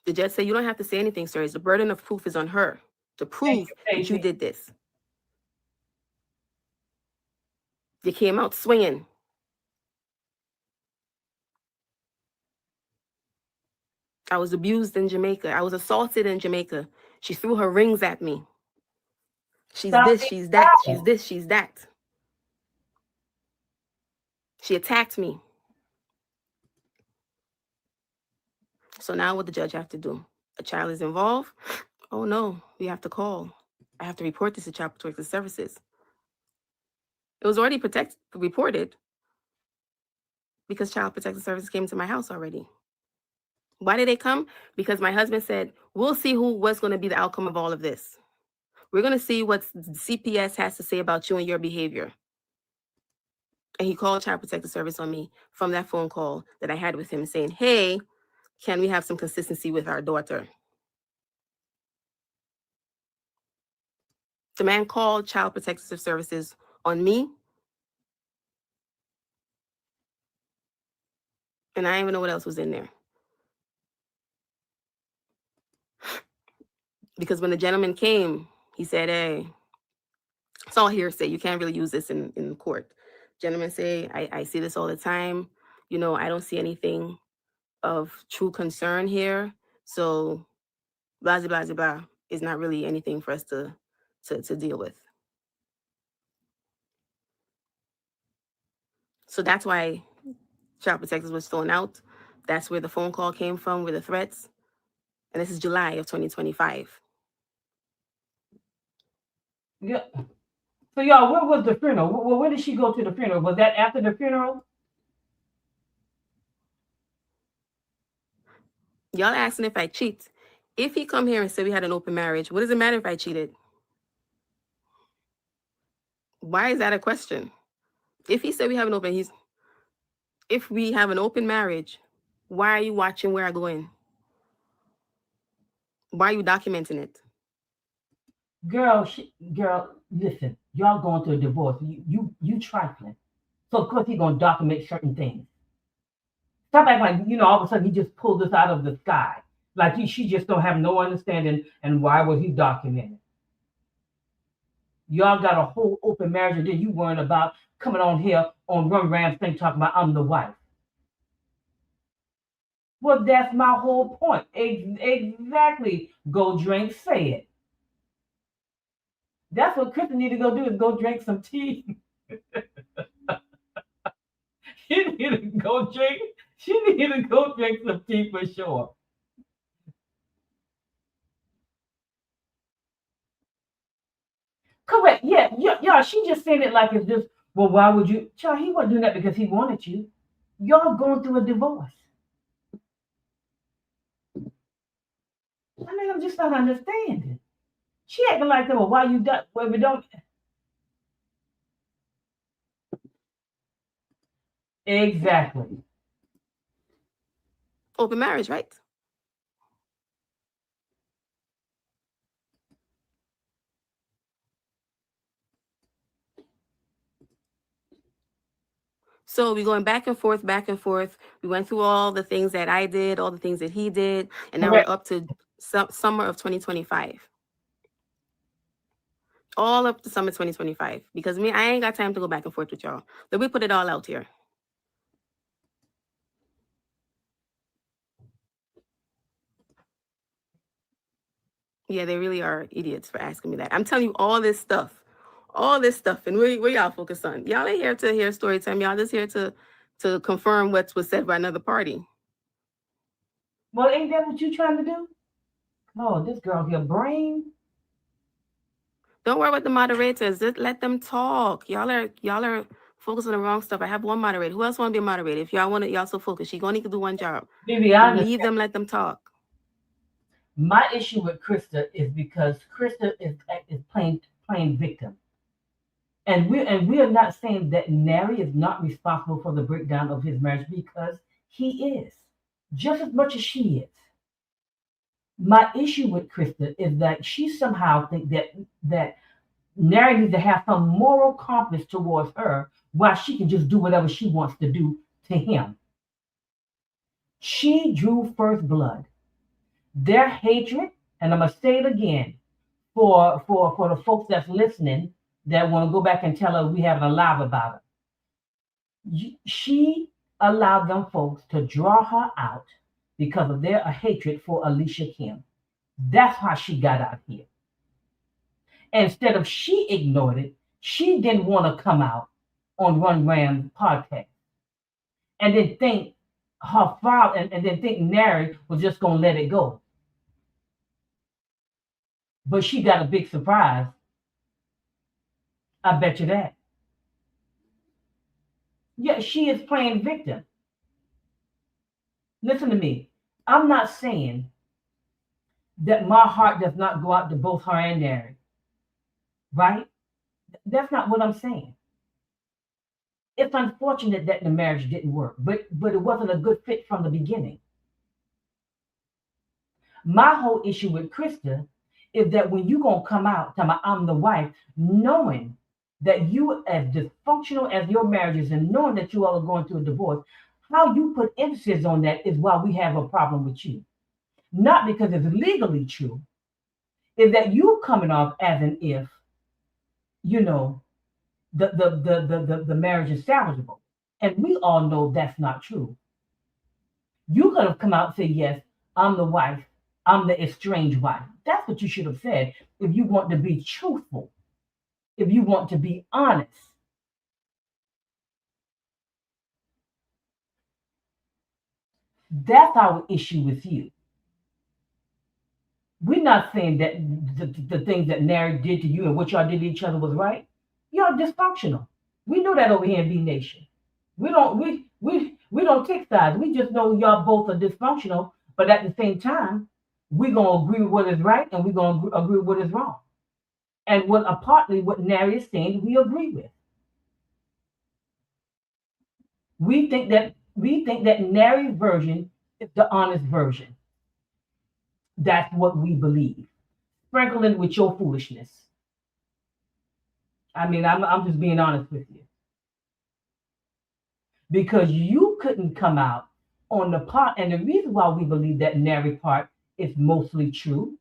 The judge said you don't have to say anything, sir. The burden of proof is on her to prove that you did this. You came out swinging. I was abused in Jamaica. I was assaulted in Jamaica. She threw her rings at me. She's Stop this, being she's that, she's silent. this, she's that. She attacked me. So now what the judge have to do? A child is involved? Oh no, we have to call. I have to report this to Child Protective Services. It was already reported because Child Protective Services came to my house already. Why did they come? Because my husband said, we'll see what's going to be the outcome of all of this. We're going to see what CPS has to say about you and your behavior. And he called Child Protective Service on me from that phone call that I had with him saying, hey, can we have some consistency with our daughter? The man called Child Protective Services on me. And I don't even know what else was in there. Because when the gentleman came, he said, hey, it's all hearsay. You can't really use this in court. Gentlemen say, I see this all the time. You know, I don't see anything of true concern here. So blah, blah, blah, blah is not really anything for us to deal with. So that's why Child Protectors was thrown out. That's where the phone call came from with the threats. And this is July of 2025. Yeah. So y'all, where was the funeral? Where did she go to the funeral? Was that after the funeral? Y'all asking if I cheat. If he come here and say we had an open marriage, what does it matter if I cheated? Why is that a question? If he said we have an open, if we have an open marriage, why are you watching where I go in? Why are you documenting it? Girl, listen. Y'all going through a divorce. You trifling. So of course he's gonna document certain things. Stop acting like all of a sudden he just pulled this out of the sky. Like she just don't have no understanding. And why was he documenting? Y'all got a whole open marriage, and then you worrying about coming on here on Run Ram's thing talking about I'm the wife. Well, that's my whole point. Exactly. Go drink, say it. That's what Krista need to go do is go drink some tea. She need to go drink. She need to go drink some tea for sure. Correct. Yeah. She just saying it like it's just. Well, why would you? Child, he wasn't doing that because he wanted you. Y'all going through a divorce. I mean, I'm just not understanding. She acting like that. Well, why you got? Well, we don't. Exactly. Open marriage, right? So we going back and forth, back and forth. We went through all the things that I did, all the things that he did, and now we're Correct. up to summer of 2025. All up to summer 2025. Because I ain't got time to go back and forth with y'all. But we put it all out here. Yeah, they really are idiots for asking me that. I'm telling you all this stuff. And where y'all focus on? Y'all ain't here to hear story time. Y'all just here to confirm what was said by another party. Well, ain't that what you trying to do? Oh, this girl here, brain. Don't worry about the moderators. Just let them talk. Y'all are focused on the wrong stuff. I have one moderator. Who else want to be a moderator? If y'all want to, y'all so focused. She gonna need to do one job. Baby, I Leave understand. them. Let them talk. My issue with Krista is because Krista is playing victim. And we are not saying that Nary is not responsible for the breakdown of his marriage because he is just as much as she is. My issue with Krista is that she somehow think that Nary needs to have some moral compass towards her while she can just do whatever she wants to do to him. She drew first blood. Their hatred, and I'm gonna say it again for the folks that's listening that want to go back and tell her we having a live about it. She allowed them folks to draw her out because of their hatred for Alicia Kim. That's how she got out here. Instead of she ignored it, she didn't want to come out on Run Ram's podcast and then think her father and then think Nary was just gonna let it go. But she got a big surprise. I bet you that. Yeah, she is playing victim. Listen to me. I'm not saying that my heart does not go out to both her and Nary, right? That's not what I'm saying. It's unfortunate that the marriage didn't work, but it wasn't a good fit from the beginning. My whole issue with Krista is that when you gonna come out talking about I'm the wife, knowing that you as dysfunctional as your marriage is and knowing that you all are going through a divorce, how you put emphasis on that is why we have a problem with you. Not because it's legally true, is that you coming off as an if, you know, the marriage is salvageable. And we all know that's not true. You could have come out and said, yes, I'm the wife. I'm the estranged wife. That's what you should have said if you want to be truthful, if you want to be honest. That's our issue with you. We're not saying that the things that Nary did to you and what y'all did to each other was right. Y'all dysfunctional. We know that over here in B Nation. We don't take sides. We just know y'all both are dysfunctional, but at the same time, we're gonna agree with what is right and we're gonna agree with what is wrong. And what partly what Nary is saying, we agree with. We think that Nary's version is the honest version. That's what we believe. Sprinkling with your foolishness. I mean, I'm just being honest with you. Because you couldn't come out on the part, and the reason why we believe that Nary part is mostly true,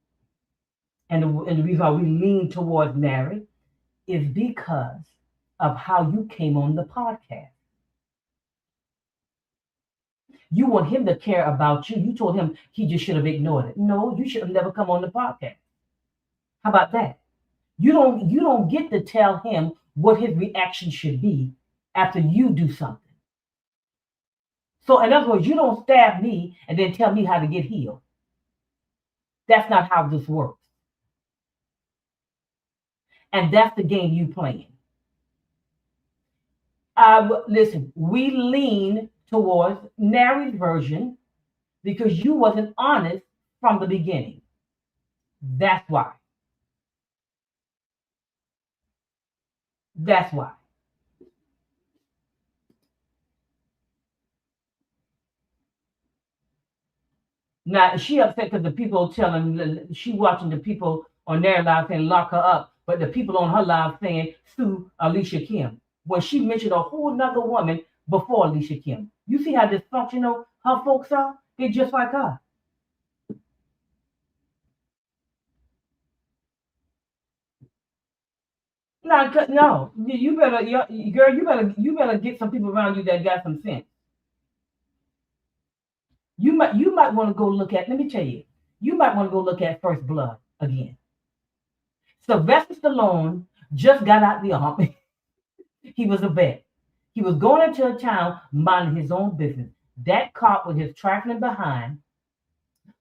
and the reason why we lean towards Nary is because of how you came on the podcast. You want him to care about you. You told him he just should have ignored it. No, you should have never come on the podcast. How about that? You don't get to tell him what his reaction should be after you do something. So in other words, you don't stab me and then tell me how to get healed. That's not how this works. And that's the game you playing. Listen, we lean towards Nary's version because you wasn't honest from the beginning. That's why. That's why. Now she upset because the people telling she watching the people on their live saying lock her up, but the people on her live saying sue Alicia Kim. When she mentioned a whole nother woman before Alicia Kim. You see how dysfunctional her folks are? They're just like her. No, no, you better, girl, you better get some people around you that got some sense. You might want to go look at. Let me tell you, you might want to go look at First Blood again. Sylvester Stallone just got out the army. He was a vet. He was going into a town minding his own business. That cop with his trifling behind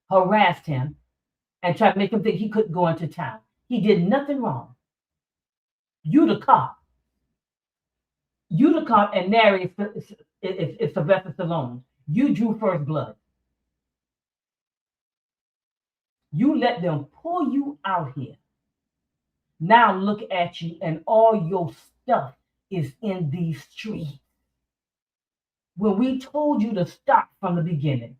harassed him and tried to make him think he couldn't go into town. He did nothing wrong. You the cop. You the cop and Nary is Sylvester Stallone. You drew First Blood. You let them pull you out here. Now look at you and all your stuff is in these streets. When we told you to stop from the beginning,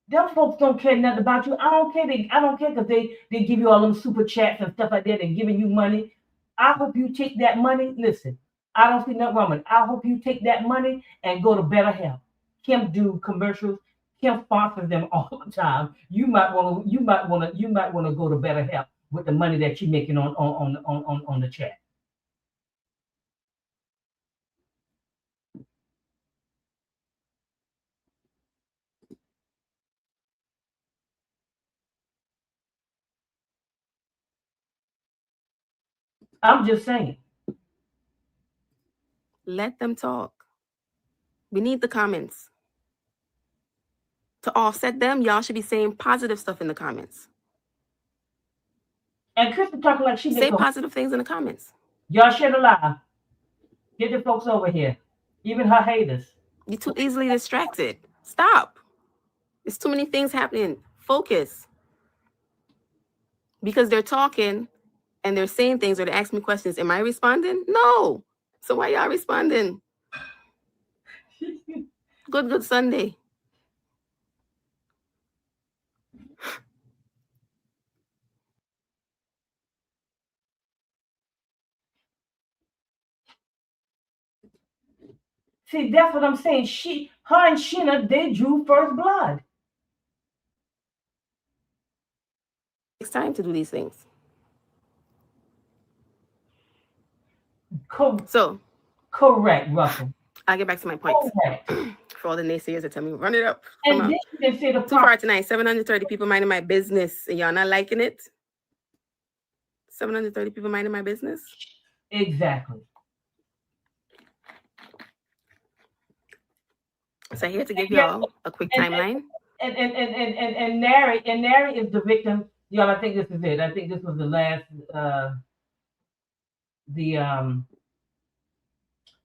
them folks don't care nothing about you. I don't care. I don't care because they give you all them super chats and stuff like that and giving you money. I hope you take that money. Listen, I don't see nothing wrong with it. I hope you take that money and go to better health. Kim do commercials. Kim sponsors them all the time. You might want to go to better health with the money that you're making on the chat. I'm just saying. Let them talk. We need the comments. To offset them, y'all should be saying positive stuff in the comments. And Krista talking like she Say did. positive things in the comments. Y'all share the live. Get the folks over here. Even her haters. You're too easily distracted. Stop. There's too many things happening. Focus. Because they're talking and they're saying things or they're asking me questions. Am I responding? No. So why y'all responding? Good Sunday. See, that's what I'm saying. Her and Sheena, they drew first blood. It's time to do these things. So correct, Russell. I'll get back to my points. Correct. For all the naysayers that tell me, run it up. And then you can say the too far tonight. 730 people minding my business, and y'all not liking it. 730 people minding my business. Exactly. So here to give y'all a quick timeline. And Nary is the victim. Y'all, I think this is it. I think this was the last the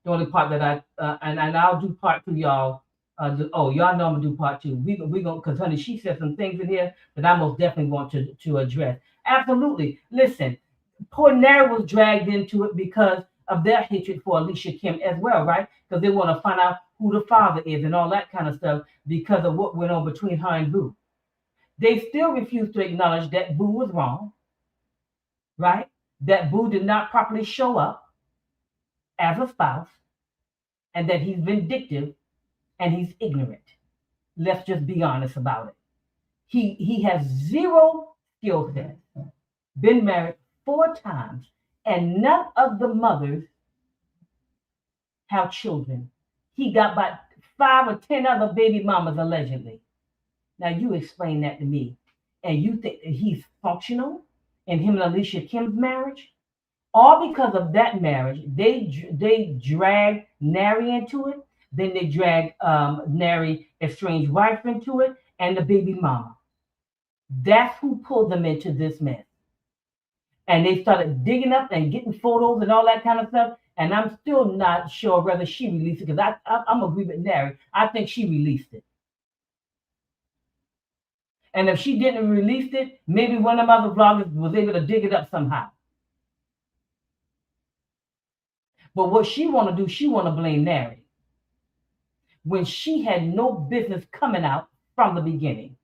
only part that I and I'll do part 2, y'all. Y'all know I'm gonna do part 2. We gonna, because honey, she said some things in here that I most definitely want to address. Absolutely. Listen, poor Nary was dragged into it because of their hatred for Alicia Kim as well, right? Because they want to find out who the father is and all that kind of stuff because of what went on between her and Boo. They still refuse to acknowledge that Boo was wrong, right? That Boo did not properly show up as a spouse, and that he's vindictive and he's ignorant. Let's just be honest about it. He has zero skill set, been married 4 times, and none of the mothers have children. He got about 5 or 10 other baby mamas allegedly. Now you explain that to me. And you think that he's functional in him and Alicia Kim's marriage? All because of that marriage, they drag Nary into it. Then they drag Nary estranged wife into it, and the baby mama. That's who pulled them into this mess. And they started digging up and getting photos and all that kind of stuff. And I'm still not sure whether she released it, because I'm agree with Nary. I think she released it. And if she didn't release it, maybe one of them other vloggers was able to dig it up somehow. But what she want to do, she want to blame Nary, when she had no business coming out from the beginning.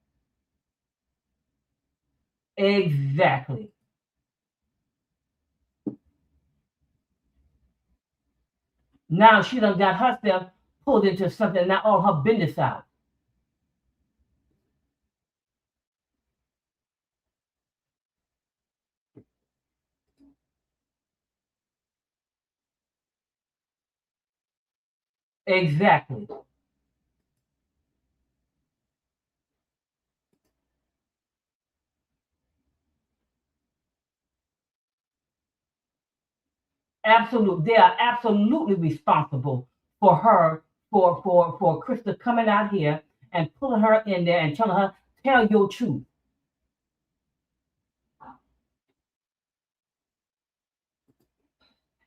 Exactly. Now she done got herself pulled into something, not all her business out. Exactly. Absolutely. They are absolutely responsible for her, for Krista coming out here and pulling her in there and telling her, tell your truth.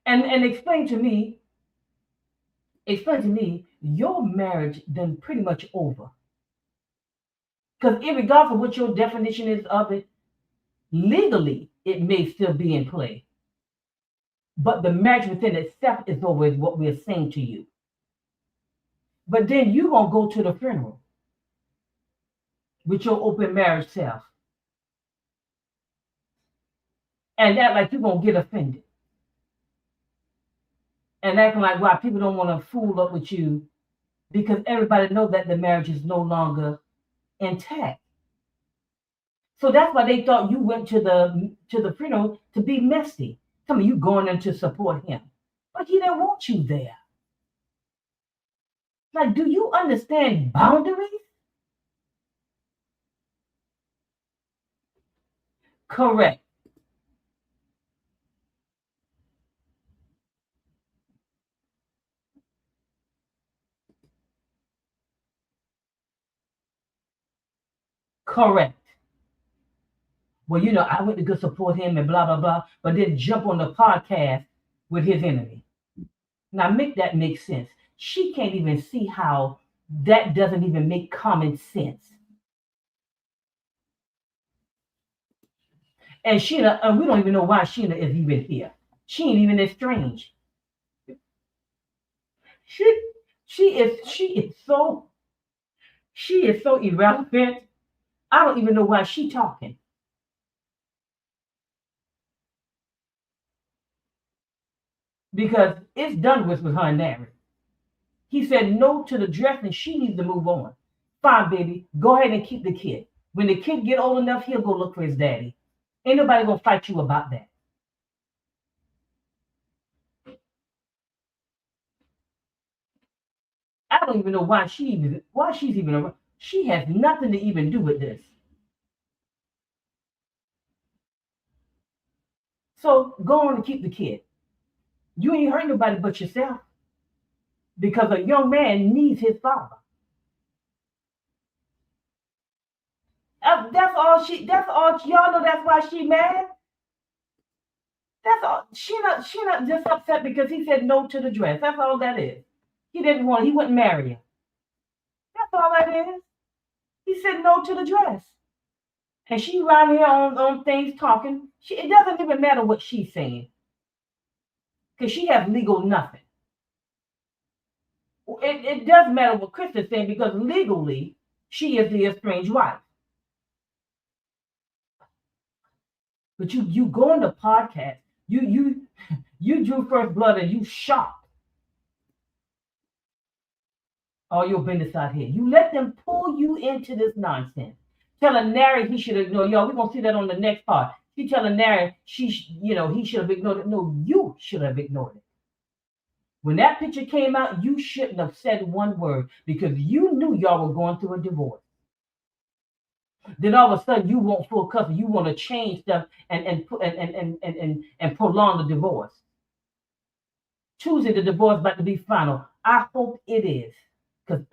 And explain to me, your marriage then pretty much over. Because regardless of what your definition is of it, legally, it may still be in play. But the marriage within itself is over, is what we're saying to you. But then you're going to go to the funeral with your open marriage self and act like you're going to get offended. And acting like why people don't want to fool up with you, because everybody knows that the marriage is no longer intact. So that's why they thought you went to the funeral to be messy. Some of you going in to support him, but he didn't want you there. Like, do you understand boundaries? Correct. Correct. Well, I went to go support him and blah, blah, blah, but then jump on the podcast with his enemy. Now, make that make sense. She can't even see how that doesn't even make common sense. And Sheena, and we don't even know why Sheena is even here. She ain't even estranged. She, she is so irrelevant. I don't even know why she talking. Because it's done with her and Larry. He said no to the dress and she needs to move on. Fine, baby. Go ahead and keep the kid. When the kid get old enough, he'll go look for his daddy. Ain't nobody gonna fight you about that. I don't even know why she's even around. She has nothing to even do with this. So go on and keep the kid. You ain't hurt nobody but yourself. Because a young man needs his father. That's all. Y'all know that's why she mad. That's all. She not just upset because he said no to the dress. That's all that is. He wouldn't marry her. That's all that is. He said no to the dress. And she around here on things talking. It doesn't even matter what she's saying. Because she has legal nothing. It does matter what Krista's saying because legally she is the estranged wife. But you go on the podcast, you drew first blood and you shocked all your business out here. You let them pull you into this nonsense. Telling Nary he should ignore y'all. We're gonna see that on the next part. She telling Nary he should have ignored it. No, you should have ignored it. When that picture came out, you shouldn't have said one word because you knew y'all were going through a divorce. Then all of a sudden you want full custody. You want to change stuff and prolong the divorce. Tuesday the divorce about to be final. I hope it is. Because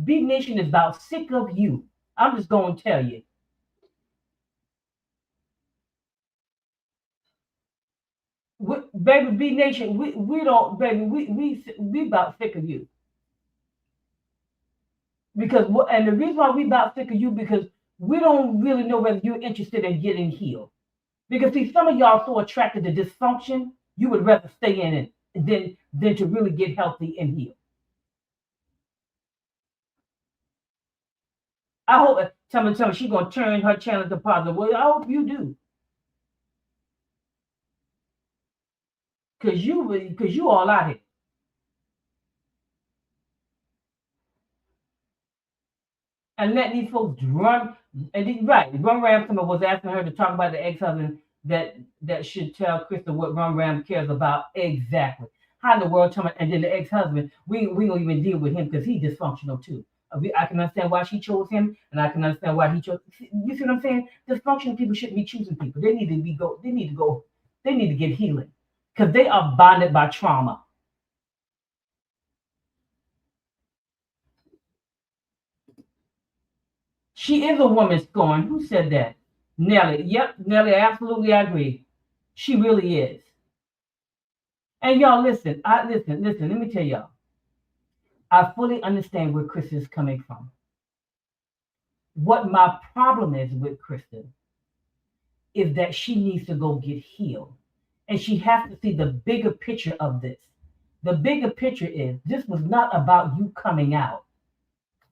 B Nation is about sick of you. I'm just going to tell you. Baby B Nation, we don't, baby, we about sick of you. And the reason why we about sick of you because we don't really know whether you're interested in getting healed. Because see, some of y'all so attracted to dysfunction, you would rather stay in it than to really get healthy and heal. I hope tell me she's gonna turn her channel to positive. Well, I hope you do. Cause you all out here. And let these folks run Run Ram was asking her to talk about the ex-husband that should tell Krista what Run Ram cares about exactly. How in the world and then the ex-husband, we don't even deal with him because he's dysfunctional too. I can understand why she chose him, and I can understand why he chose. You see what I'm saying? Dysfunctional people shouldn't be choosing people. They need to get healing because they are bonded by trauma. She is a woman scorned. Who said that? Nelly. Yep, Nelly, absolutely I agree. She really is. And y'all listen, listen, let me tell y'all. I fully understand where Krista is coming from. What my problem is with Krista is that she needs to go get healed. And she has to see the bigger picture of this. The bigger picture is this was not about you coming out,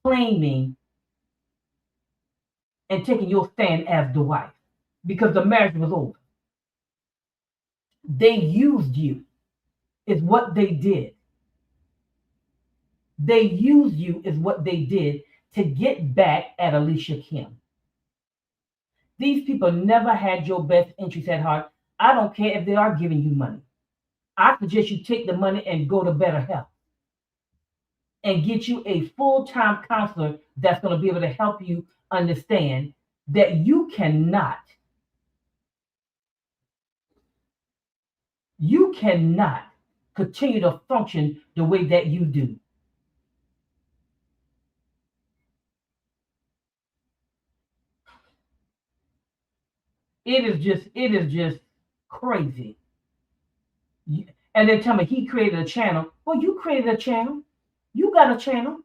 claiming and taking your stand as the wife because the marriage was over. They used you, is what they did. They used you, is what they did to get back at Alicia Kim. These people never had your best interests at heart. I don't care if they are giving you money. I suggest you take the money and go to Better Health and get you a full-time counselor that's going to be able to help you understand that you cannot continue to function the way that you do. It is just crazy. And then tell me he created a channel. Well, you created a channel. You got a channel.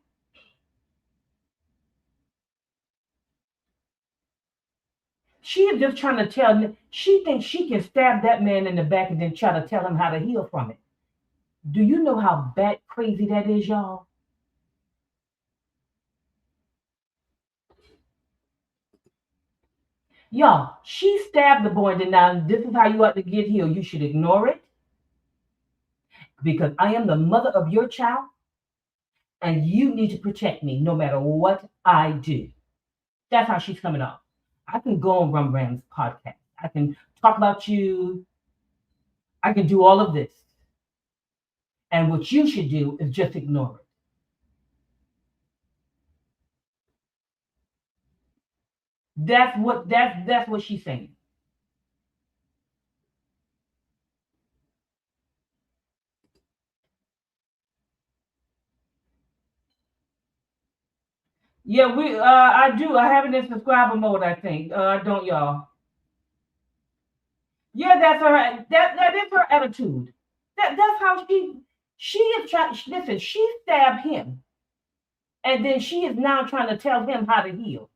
She is just trying to tell. She thinks she can stab that man in the back and then try to tell him how to heal from it. Do you know how bad crazy that is, y'all? Y'all, she stabbed the boy, and then now this is how you ought to get healed. You should ignore it because I am the mother of your child, and you need to protect me no matter what I do. That's how she's coming off. I can go on Rum Ram's podcast. I can talk about you. I can do all of this. And what you should do is just ignore it. That's what she's saying. Yeah, I do. I have it in subscriber mode, I think. Don't y'all? Yeah, that's her. That is her attitude. That's how she is trying. Listen, she stabbed him, and then she is now trying to tell him how to heal.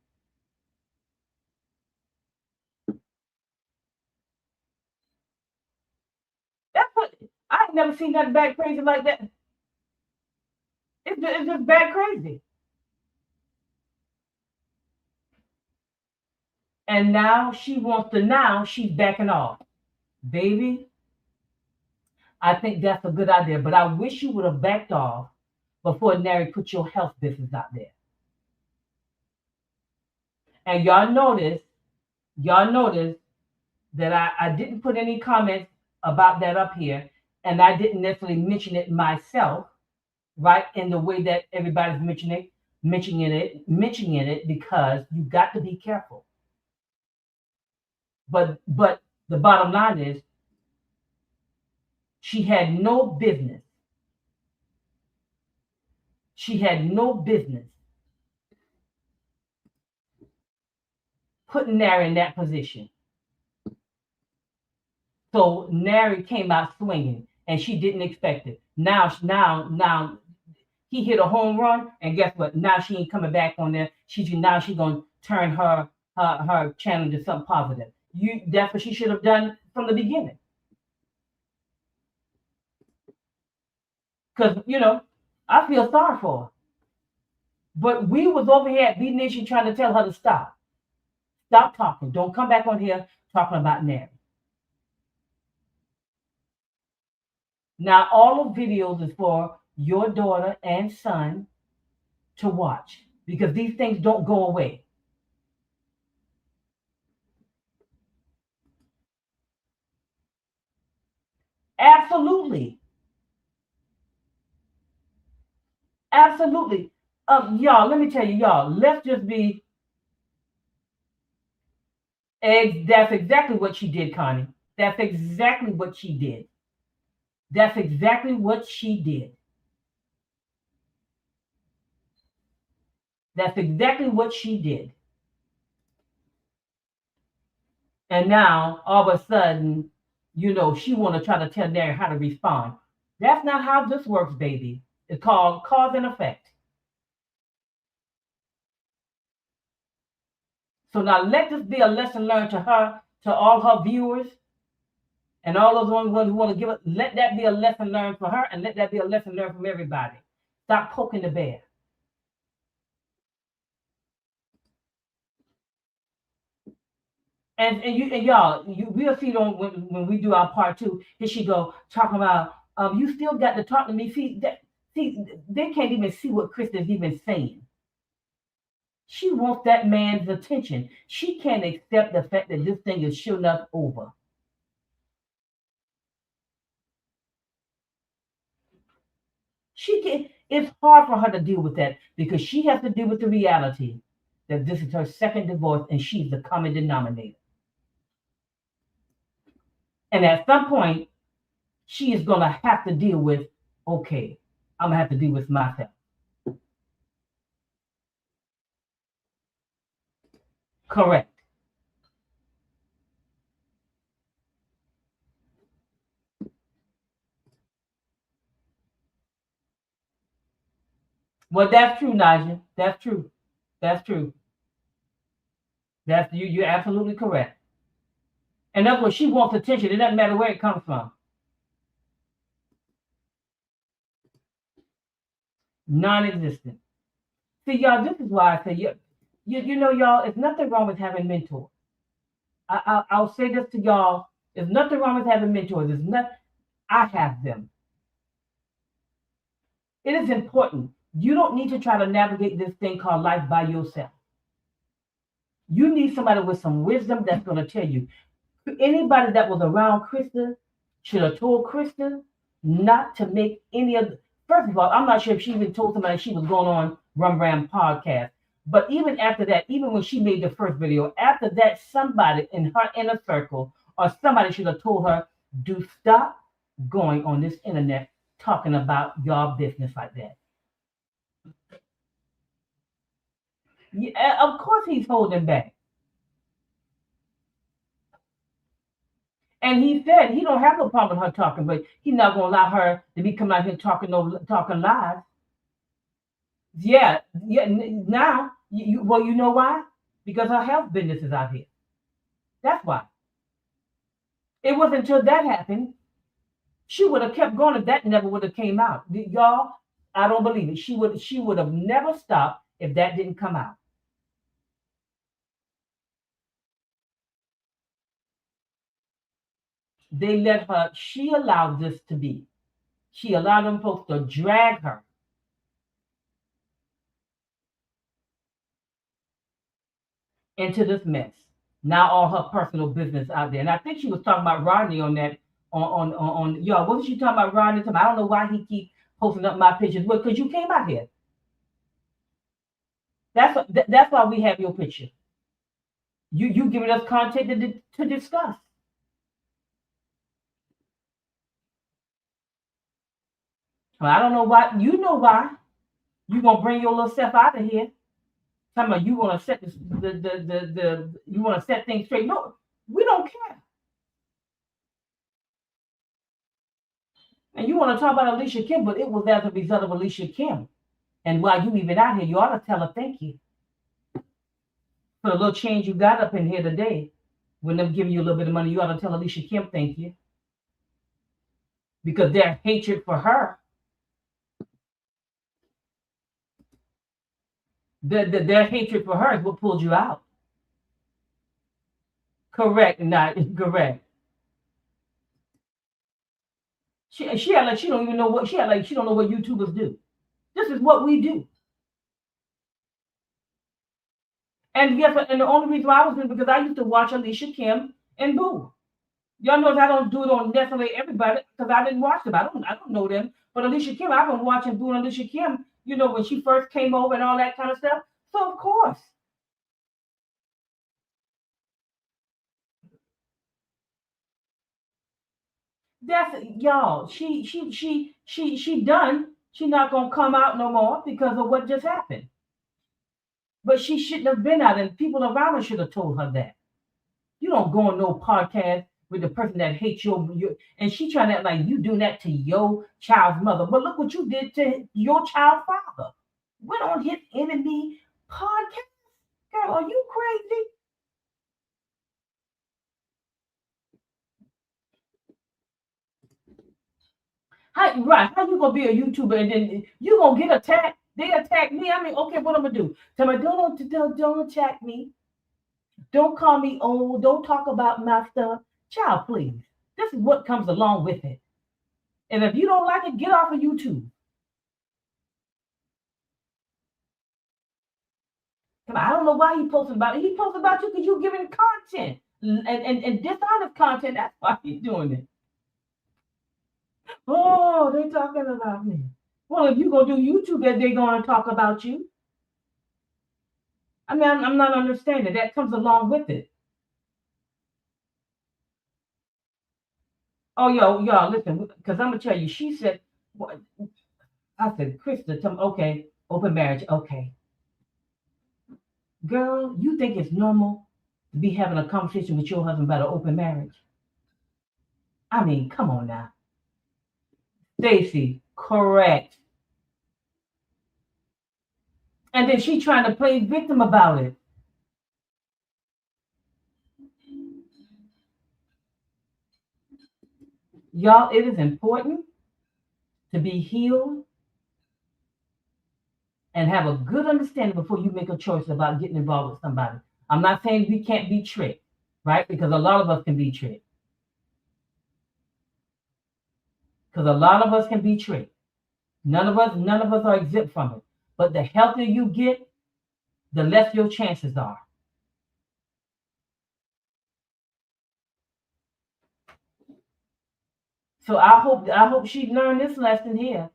That's what I've never seen nothing bad crazy like that. It's just bad crazy. And now she wants to. Now she's backing off, baby. I think that's a good idea, but I wish you would have backed off before Nary put your health business out there. And y'all notice that I didn't put any comments about that up here, and I didn't necessarily mention it myself, right? In the way that everybody's mentioning it, because you got to be careful. But the bottom line is, she had no business. She had no business putting Nary in that position. So Nary came out swinging, and she didn't expect it. Now, he hit a home run, and guess what? Now she ain't coming back on there. She's gonna turn her channel into something positive. That's what she should have done from the beginning. Because I feel sorry for her. But we was over here at B Nation trying to tell her to stop. Stop talking. Don't come back on here talking about Nary. Now, all of videos is for your daughter and son to watch because these things don't go away. Absolutely. Absolutely. Y'all, let me tell you, y'all, let's just be. That's exactly what she did, Connie. That's exactly what she did. That's exactly what she did. That's exactly what she did. And now, all of a sudden, she want to try to tell Nary how to respond. That's not how this works, baby. It's called cause and effect. So now let this be a lesson learned to her, to all her viewers, and all those ones who want to give it. Let that be a lesson learned for her, and let that be a lesson learned from everybody. Stop poking the bear. And y'all, we'll see it on when we do our part two. Here she go talking about you still got to talk to me. See, they can't even see what Krista's even saying. She wants that man's attention. She can't accept the fact that this thing is sure enough over. It's hard for her to deal with that because she has to deal with the reality that this is her second divorce and she's the common denominator. And at some point, she is going to have to deal with, okay, I'm going to have to deal with myself. Correct. Well, that's true, Naja. That's true. That's true. That's you. You're absolutely correct. And that's what she wants attention. It doesn't matter where it comes from. Non-existent. See, y'all. This is why I say you know, y'all. It's nothing wrong with having mentors. I'll say this to y'all. There's nothing wrong with having mentors. There's not. I have them. It is important. You don't need to try to navigate this thing called life by yourself. You need somebody with some wisdom that's going to tell you. Anybody that was around Krista should have told Krista not to make any of. First of all, I'm not sure if she even told somebody she was going on Rum Ram podcast. But even after that, even when she made the first video, after that, somebody in her inner circle or somebody should have told her, do stop going on this internet talking about your business like that. Yeah, of course he's holding back. And he said he don't have no problem with her talking, but he's not gonna allow her to be coming out here talking talking lies. Yeah, yeah. Now, well, you know why? Because her health business is out here. That's why. It wasn't until that happened. She would have kept going if that never would have came out. Y'all, I don't believe it. She would have never stopped if that didn't come out. They let her. She allowed this to be. She allowed them folks to drag her into this mess. Now all her personal business out there. And I think she was talking about Rodney on that on y'all. Wasn't she talking about Rodney? I don't know why he keep posting up my pictures. Well, because you came out here. That's why we have your picture. You giving us content to discuss. Well, I don't know why. You know why. You gonna bring your little self out of here. Talking about you wanna set this, the you wanna set things straight. No, we don't care. And you want to talk about Alicia Kim, but it was as a result of Alicia Kim. And while you even out here, you ought to tell her thank you for the little change you got up in here today. When them giving you a little bit of money, you ought to tell Alicia Kim thank you. Because their hatred for her, their hatred for her is what pulled you out. Correct, not correct. She had like she don't even know what she had like she don't know what YouTubers do. This is what we do. And yes, and the only reason why I was doing it because I used to watch Alicia Kim and Boo. Y'all know I don't do it on necessarily everybody because I didn't watch them. I don't know them. But Alicia Kim, I've been watching doing Alicia Kim, when she first came over and all that kind of stuff. So of course. That's y'all. She done. She not gonna come out no more because of what just happened. But she shouldn't have been out, and people around her should have told her that. You don't go on no podcast with the person that hates your and she trying to act like you doing that to your child's mother. But look what you did to your child's father. Went on his enemy podcast. Girl, are you crazy? How you gonna be a YouTuber and then you gonna get attacked? They attack me. I mean, okay, what I'm gonna do? Tell me, don't attack me. Don't call me old. Don't talk about my stuff. Child, please. This is what comes along with it. And if you don't like it, get off of YouTube. I don't know why he posted about it. He posted about you because you're giving content and dishonest content. That's why he's doing it. Oh, they talking about me. Well, if you go do YouTube, they're going to talk about you. I mean, I'm not understanding. That comes along with it. Oh, y'all, listen, because I'm gonna tell you. She said, what? I said, Krista, tell me, okay, open marriage, okay, girl, you think it's normal to be having a conversation with your husband about an open marriage? I mean, come on now, Stacy, correct. And then she trying to play victim about it. Y'all, it is important to be healed and have a good understanding before you make a choice about getting involved with somebody. I'm not saying we can't be tricked, right? Because a lot of us can be tricked. Because a lot of us can be tricked. None of us are exempt from it. But the healthier you get, the less your chances are. So I hope she learned this lesson here,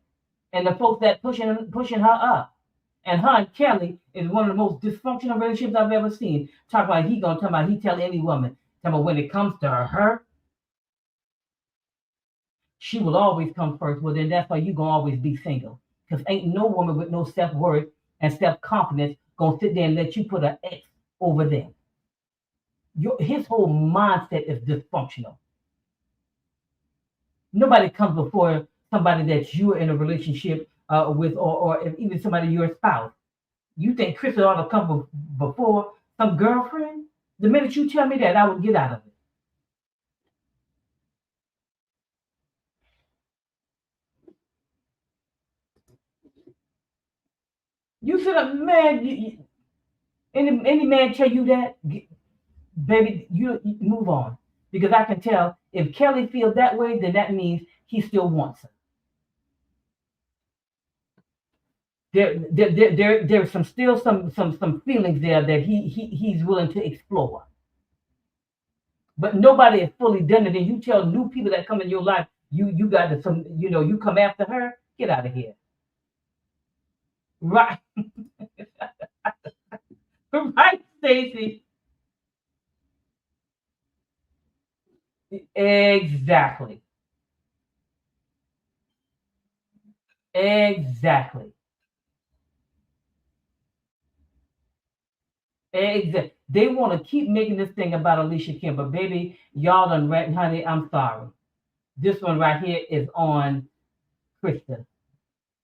and the folks that pushing her up. And her and Kelly is one of the most dysfunctional relationships I've ever seen. Talk about he tell any woman. Talk about when it comes to her, she will always come first. Well, then that's why you gonna always be single. Because ain't no woman with no self-worth and self-confidence gonna sit there and let you put an X over them. His whole mindset is dysfunctional. Nobody comes before somebody that you're in a relationship with, or if even somebody you're a spouse. You think Krista ought to come before some girlfriend? The minute you tell me that, I would get out of it. You said a man, any man tell you that, baby, you move on. Because I can tell if Kelly feels that way, then that means he still wants her. There's some feelings there that he's willing to explore. But nobody is fully done it. And you tell new people that come in your life, you got to you come after her, get out of here. Right, right, Stacy. Exactly. Exactly. Exactly. They want to keep making this thing about Alicia Kim, but baby, y'all done read, honey. I'm sorry. This one right here is on Krista.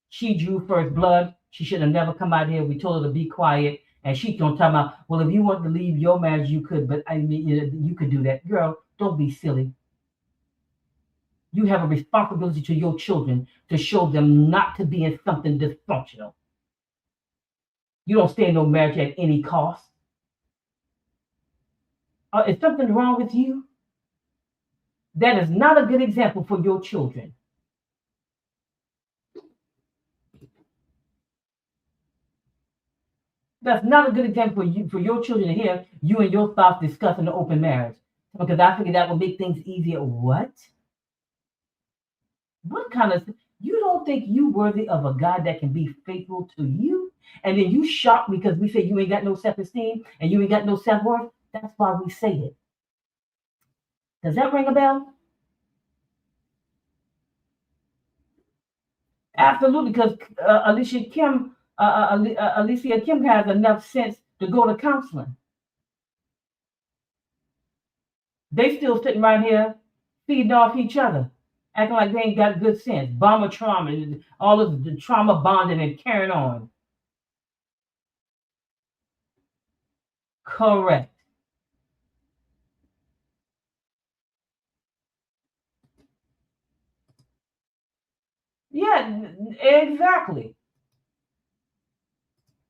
She drew first blood. She should have never come out here. We told her to be quiet, and she gonna talk about, well, if you want to leave your marriage, you could, but I mean, you could do that, girl. Don't be silly. You have a responsibility to your children to show them not to be in something dysfunctional. You don't stay in no marriage at any cost. Is something wrong with you? That is not a good example for your children. That's not a good example for your children to hear you and your spouse discussing the open marriage. Because I figure that will make things easier. What? What kind of you don't think you worthy of a God that can be faithful to you? And then you shocked because we say you ain't got no self-esteem and you ain't got no self-worth? That's why we say it. Does that ring a bell? Absolutely, because Alicia Kim has enough sense to go to counseling. They still sitting right here feeding off each other, acting like they ain't got good sense. Bomber trauma, and all of the trauma bonding and carrying on. Correct. Yeah, exactly.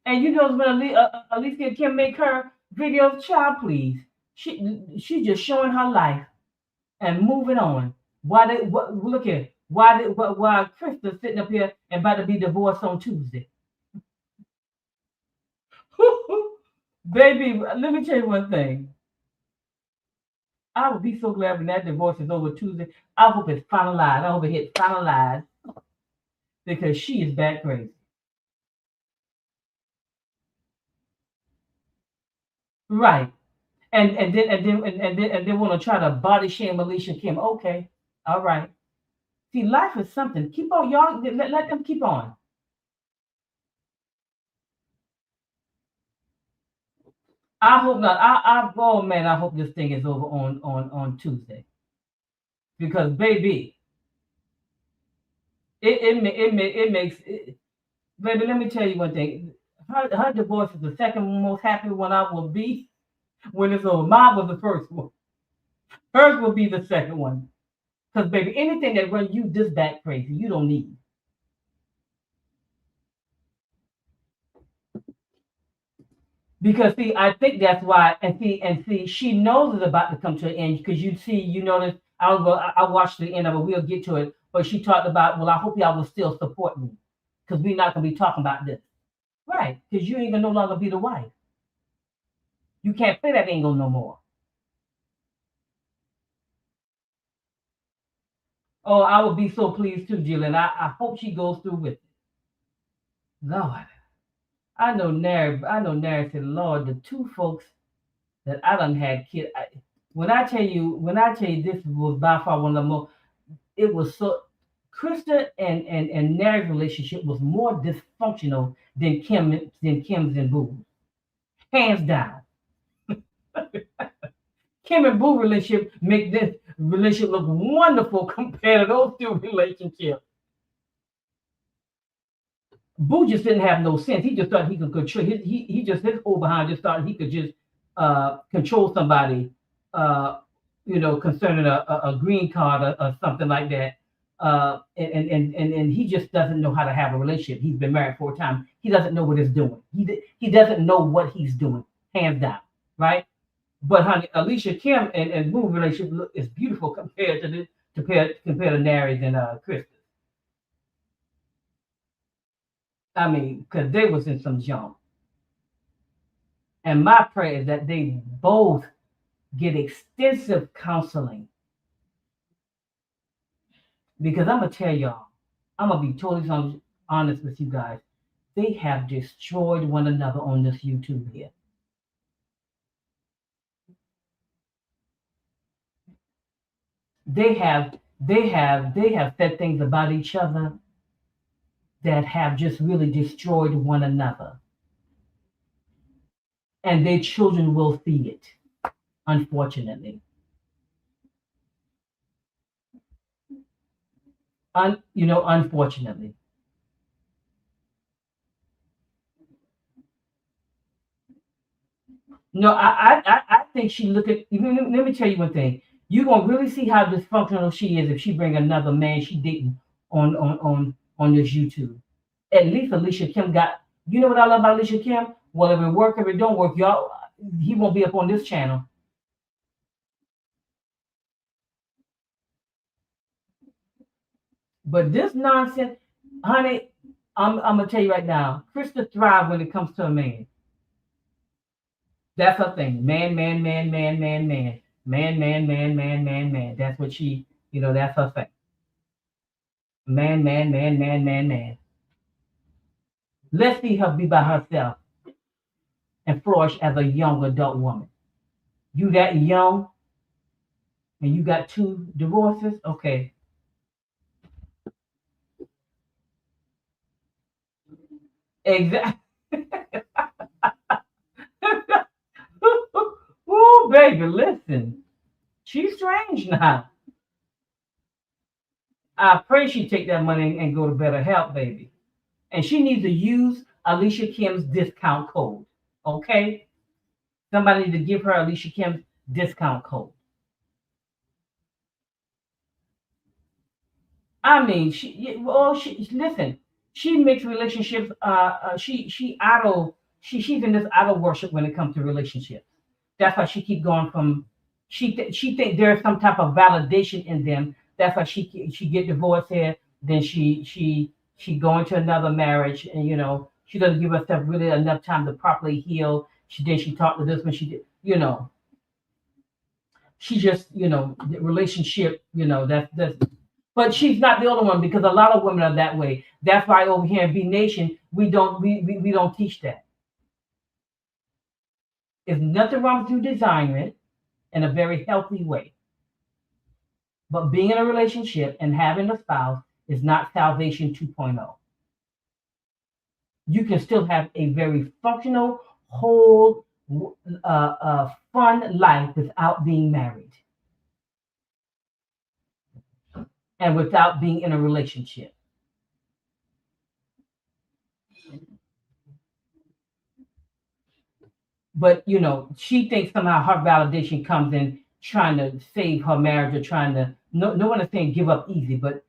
And you know when Alicia Kim make her videos, child, please. She just showing her life and moving on. Look at why Krista sitting up here and about to be divorced on Tuesday. Baby, let me tell you one thing. I would be so glad when that divorce is over Tuesday. I hope it's finalized. I hope it hits finalized because she is back crazy. Right. And then want to try to body shame Alicia Kim. Okay. All right. See, life is something. Keep on, y'all. Let them keep on. I hope not. Oh man, I hope this thing is over on Tuesday because baby, it makes it, baby. Let me tell you one thing. her divorce is the second most happy one I will be when it's over. Mine was the first one. Hers will be the second one. Because baby, anything that runs you this back crazy, you don't need. Because see, I think that's why, and see, she knows it's about to come to an end. Because you see, you notice, I watched the end of it. We'll get to it. But she talked about, well, I hope y'all will still support me, because we're not gonna be talking about this, right? Because you ain't gonna no longer be the wife. You can't play that angle no more. Oh, I would be so pleased too, Jill, and I hope she goes through with it. Lord, I know Nary said, Lord, the two folks that I done had kid. When I tell you this was by far one of the most, it was so. Krista and Nary's relationship was more dysfunctional than Kim's and Boo's, hands down. Kim and Boo relationship make this relationship look wonderful compared to those two relationships. Boo just didn't have no sense. He just thought he could control. He just his whole behind just thought he could just control somebody, uh, concerning a green card or something like that. And he just doesn't know how to have a relationship. He's been married 4 times. He doesn't know what he's doing. He doesn't know what he's doing, hands down, right? But honey, Alicia Kim and Boo relationship is beautiful compared to compared to Nary's and Krista. I mean, because they was in some junk. And my prayer is that they both get extensive counseling. Because I'm gonna tell y'all, I'm gonna be totally honest with you guys. They have destroyed one another on this YouTube here. They have said things about each other that have just really destroyed one another. And their children will see it, unfortunately. Unfortunately. No, I think she look at. Let me tell you one thing. You gonna really see how dysfunctional she is if she bring another man she dating on this YouTube. At least Alicia Kim got. You know what I love about Alicia Kim? Well, if it work, if it don't work, y'all, he won't be up on this channel. But this nonsense, honey, I'm gonna tell you right now. Krista thrive when it comes to a man. That's her thing. Man, man, man, man, man, man. Man, man, man, man, man, man. That's what that's her thing. Man, man, man, man, man, man. Let's see her be by herself and flourish as a young adult woman. You that young and you got 2 divorces? Okay. Exactly. Ooh, baby, listen. She's strange now. I pray she take that money and go to better help, baby. And she needs to use Alicia Kim's discount code. Okay? Somebody need to give her Alicia Kim's discount code. I mean, she listen. She makes relationships. She's in this idol worship when it comes to relationships. That's why she keep going from. She think there's some type of validation in them. That's why she get divorced here. Then she go into another marriage, and she doesn't give herself really enough time to properly heal. She talked to this one. She did she just the relationship. That's but she's not the only one because a lot of women are that way. That's why over here in B Nation, we don't teach that. There's nothing wrong with you desiring it in a very healthy way. But being in a relationship and having a spouse is not salvation 2.0. You can still have a very functional, whole, fun life without being married and without being in a relationship. But she thinks somehow her validation comes in trying to save her marriage or trying to. No one is saying give up easy, but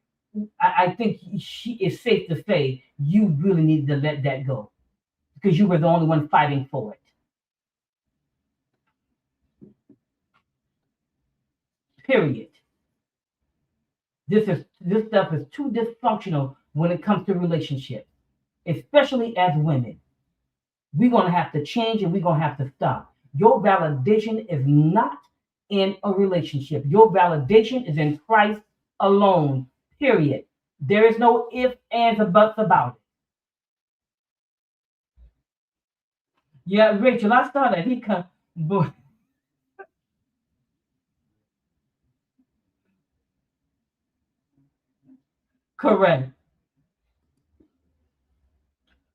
I think it's safe to say you really need to let that go because you were the only one fighting for it. Period. This stuff is too dysfunctional when it comes to relationships, especially as women. We're gonna have to change and we're gonna have to stop. Your validation is not in a relationship. Your validation is in Christ alone. Period. There is no ifs, ands, or buts about it. Yeah, Rachel, I saw that. He come, boy. Correct.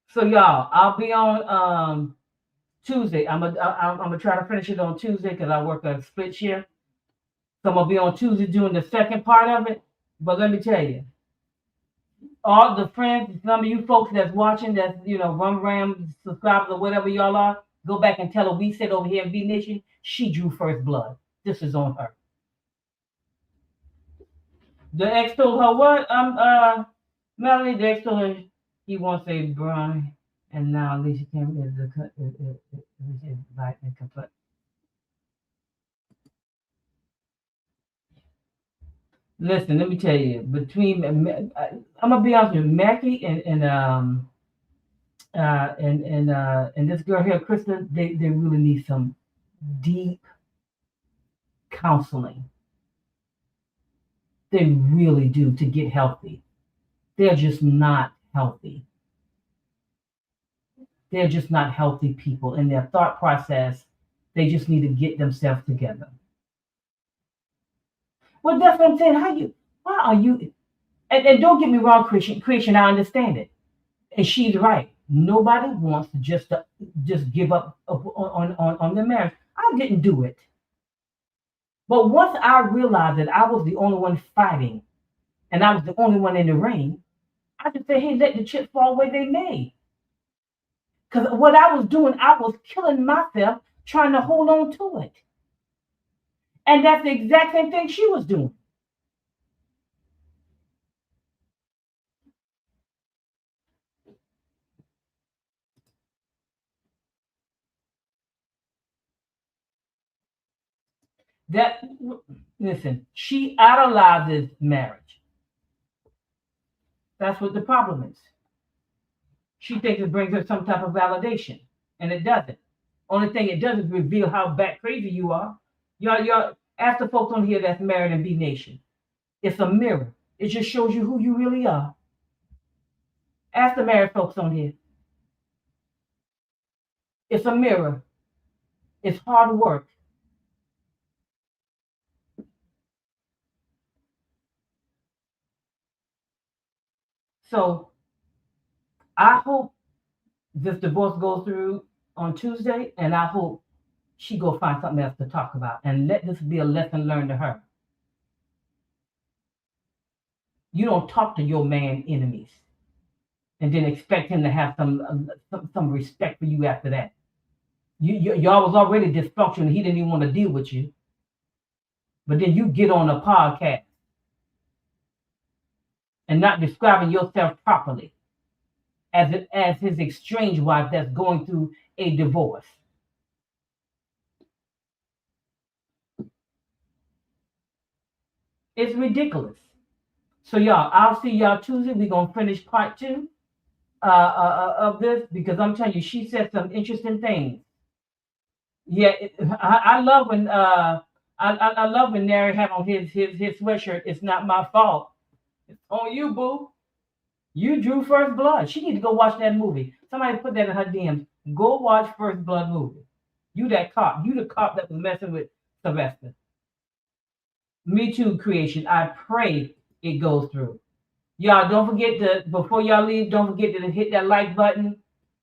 So y'all, I'll be on Tuesday. I'm gonna try to finish it on Tuesday because I work a split shift. So I'm gonna be on Tuesday doing the second part of it. But let me tell you, all the friends, some of you folks that's watching, that's Rum Ram subscribers or whatever y'all are, go back and tell her we said over here in B Nation, she drew first blood. This is on her. The ex told her what? Melanie, the ex told her he wants a bride, and now Alicia Kim is black and complex. Listen, let me tell you. Between I'm gonna be honest with you, Mackie and this girl here, Krista, they really need some deep counseling. They really do to get healthy. They're just not healthy. They're just not healthy people in their thought process. They just need to get themselves together. Well, that's what I'm saying. Why are you? And don't get me wrong, Christian, I understand it. And she's right. Nobody wants to just give up on their marriage. I didn't do it. But once I realized that I was the only one fighting and I was the only one in the ring, I just say, hey, let the chips fall where they may. Because what I was doing, I was killing myself trying to hold on to it. And that's the exact same thing she was doing. Listen, she idolizes marriage. That's what the problem is. She thinks it brings her some type of validation, and it doesn't. Only thing it does is reveal how bat crazy you are. Y'all ask the folks on here that's married in B Nation. It's a mirror. It just shows you who you really are. Ask the married folks on here. It's a mirror. It's hard work. So I hope this divorce goes through on Tuesday, and I hope she go find something else to talk about and let this be a lesson learned to her. You don't talk to your man enemies and then expect him to have some respect for you after that. Y'all was already dysfunctional. He didn't even want to deal with you. But then you get on a podcast and not describing yourself properly as his estranged wife that's going through a divorce. It's ridiculous. So y'all, I'll see y'all Tuesday. We're gonna finish part 2 of this because I'm telling you, she said some interesting things. Yeah, I love when I love when Nary have on his sweatshirt. It's not my fault. It's on you, boo. You drew First Blood. She need to go watch that movie. Somebody put that in her DMs. Go watch First Blood movie. You that cop. You the cop that was messing with Sylvester. Me too, creation. I pray it goes through. Y'all don't forget to, before y'all leave, don't forget to hit that like button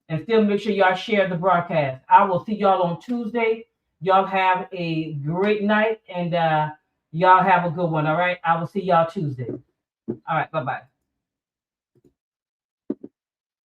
and still make sure y'all share the broadcast. I will see y'all on Tuesday. Y'all have a great night and y'all have a good one. All right. I will see y'all Tuesday. All right. Bye-bye.